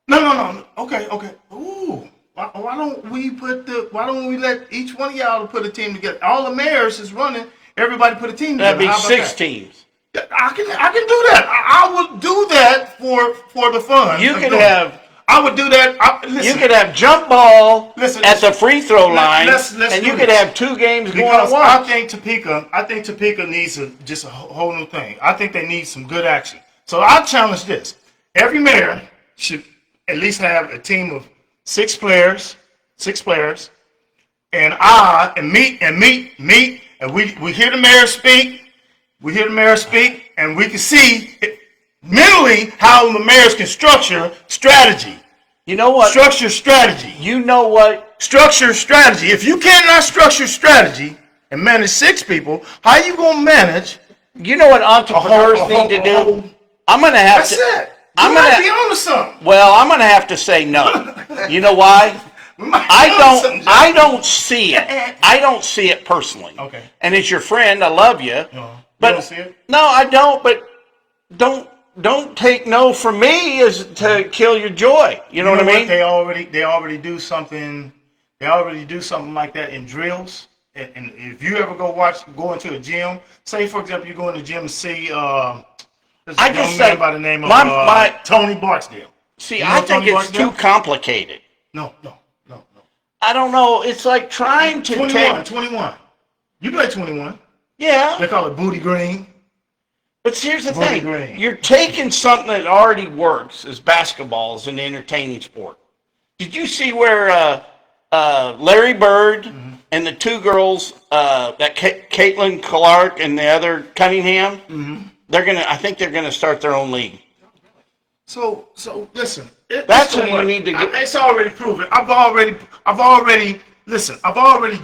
No. Okay. Ooh, why don't we let each one of y'all put a team together? All the mayors is running. Everybody put a team together. That'd be 6 teams. I can do that. I would do that for the fun. I would do that. You could have jump ball at the free throw line, and you could have 2 games going at once. I think Topeka needs just a whole new thing. I think they need some good action. So I challenge this: every mayor should at least have a team of 6 players, and meet, and we hear the mayor speak. And we can see mentally how the mayors can structure strategy. You know what? Structure strategy. You know what? Structure strategy. If you cannot structure strategy and manage 6 people, how you gonna manage? You know what entrepreneurs need to do? I'm gonna have That's to. it. I'm gonna gonna be on to something. Well, I'm gonna have to say no. You know why? I don't see it. I don't see it personally. Okay. And as your friend, I love you. But you don't see it? No, I don't. But don't take no from me as to kill your joy. You know what I mean? They already do something. They already do something like that in drills. And if you ever go into a gym, say for example you go in the gym and see there's a young man by the name of Tony Barksdale. See, I think it's too complicated. No. I don't know. It's like trying to 21. You play 21. Yeah. They call it booty green. But here's the thing. You're taking something that already works as basketball as an entertaining sport. Did you see where Larry Bird and the 2 girls, that Caitlin Clark and the other Cunningham, I think they're gonna start their own league. So listen. That's what you need to get. It's already proven. I've already did this. I've already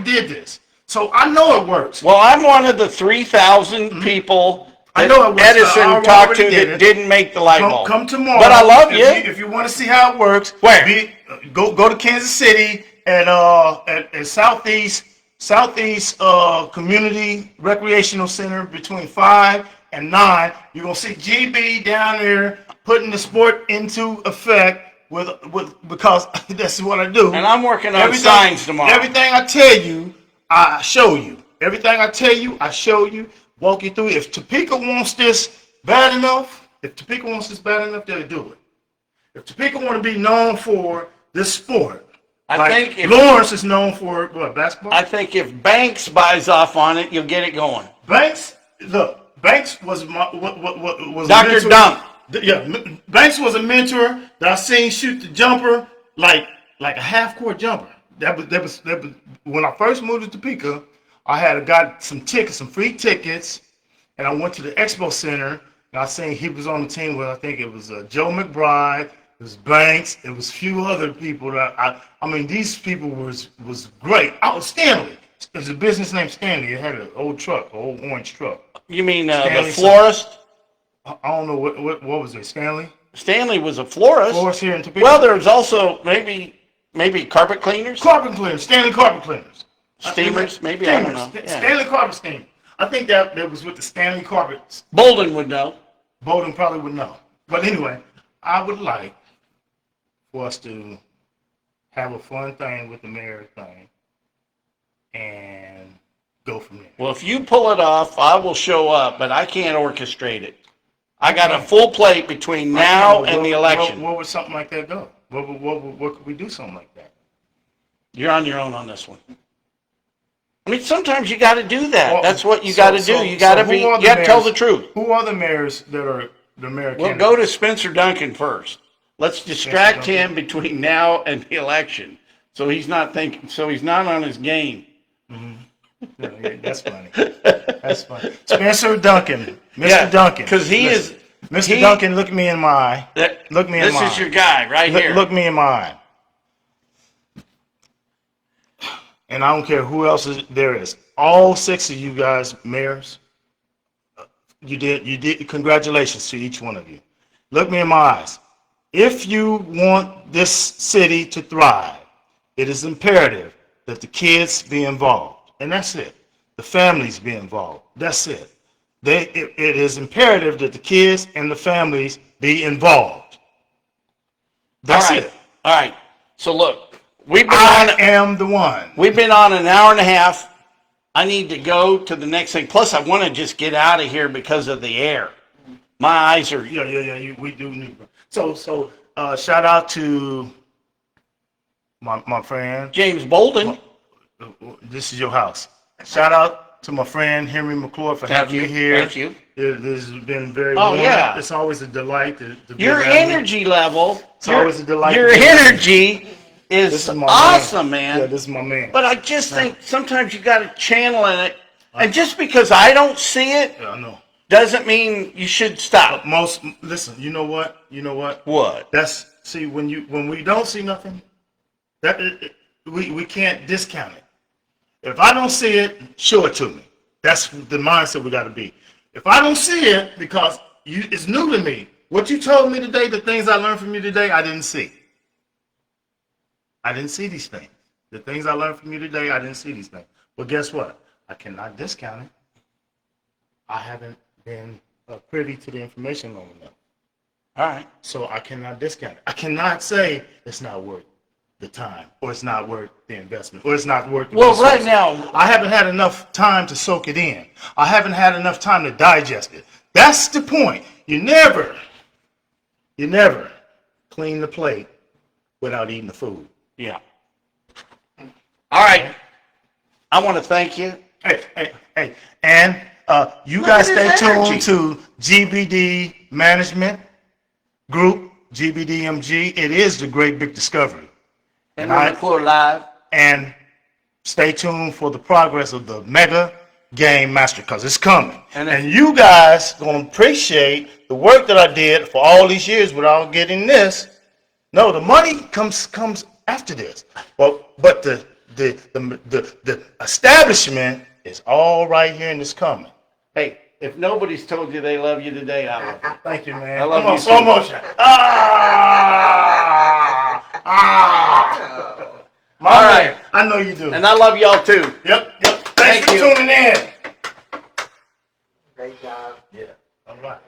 did this. So I know it works. Well, I'm one of the 3,000 people that Edison talked to that didn't make the light bulb. Come tomorrow. But I love you. If you want to see how it works, where? Go to Kansas City at Southeast Community Recreational Center between 5 and 9. You're gonna see GB down there putting the sport into effect because that's what I do. And I'm working on signs tomorrow. Everything I tell you, I show you. Everything I tell you, I show you. Walk you through. If Topeka wants this bad enough, they'll do it. If Topeka want to be known for this sport, I think if Lawrence is known for basketball. I think if Banks buys off on it, you'll get it going. Banks was Dr. Dunk. Yeah, Banks was a mentor that I seen shoot the jumper like a half court jumper. That was when I first moved to Topeka. I got some free tickets, and I went to the Expo Center. And I seen he was on the team with, I think it was Joe McBride, it was Banks, it was a few other people that I mean these people was great. Oh, Stanley. There's a business named Stanley. It had an old orange truck. You mean the florist? I don't know what was it, Stanley? Stanley was a florist. Florist here in Topeka. Well, there's also maybe carpet cleaners, Carpet cleaners, Stanley carpet cleaners. steamers, maybe, I don't know. Steamers, Yeah. Stanley carpet steamer. I think that was with the Stanley carpets. Bolden would know. Bowden probably would know. But anyway, I would like for us to have a fun thing with the mayor thing and go from there. Well, if you pull it off, I will show up, but I can't orchestrate it. I got a full plate between now and the election. Where would something like that go? What could we do something like that? You're on your own on this one. I mean, sometimes you got to do that. Well, That's what you got to do. You so got to who be. are You the have to tell mayors- the truth. Who are the mayors that are the mayor Well, candidates? go to Spencer Duncan first. Let's distract Duncan. him between now and the election, so he's not thinking. So he's not on his game. Yeah, that's funny. That's funny. Spencer Duncan. Mr. Yeah, Duncan. 'cause he is- Mr. he- Duncan, look me in my eye. Look me in This my is eye. your guy right here. Look me in my eye. And I don't care who else there is. All 6 of you guys, mayors, you did. Congratulations to each one of you. Look me in my eyes. If you want this city to thrive, it is imperative that the kids be involved. And that's it. The families be involved. That's it. It is imperative that the kids and the families be involved. That's All right. it. All right. So look, we've been I on. am the one. We've been on an hour and a half. I need to go to the next thing. Plus, I want to just get out of here because of the air. My eyes are. Yeah. We do need. So shout out to my friend. James Bolden. This is your house. Shout out to my friend Henry McClure for having me here. Thank you. This has been very. Oh, warm. yeah. It's always a delight to be Your around you. energy level. It's always a delight Your to be around energy This is is my awesome, man. Yeah, this is my man. But I just think sometimes you got to channel in it. And just because I don't see it Yeah, I know. doesn't mean you should stop. Listen. You know what? What? That's when we don't see nothing, we can't discount it. If I don't see it, show it to me. That's the mindset we got to be. If I don't see it, because it's new to me. What you told me today, the things I learned from you today, I didn't see. I didn't see these things. The things I learned from you today, I didn't see these things. But guess what? I cannot discount it. I haven't been privy to the information long enough. All right. So I cannot discount it. I cannot say it's not worth the time, or it's not worth the investment, or it's not worth the Well, resources. right now, I haven't had enough time to soak it in. I haven't had enough time to digest it. That's the point. You never clean the plate without eating the food. yeah. All right. I want to thank you. Hey. And you Look guys at stay his energy. tuned to GBD Management Group, GBDMG. It is the great big discovery. And we're McClure Live. And stay tuned for the progress of the Mega Game Master, because it's coming. And you guys going to appreciate the work that I did for all these years without getting this. No, the money comes after this. But the establishment is all right here and it's coming. Hey, if nobody's told you they love you today, I love you. Thank you, man. I love Come on, you slow too. motion. My All man. right. I know you do. And I love y'all too. Yep. Thank Thanks for you. tuning in. Great job. Yeah. All right.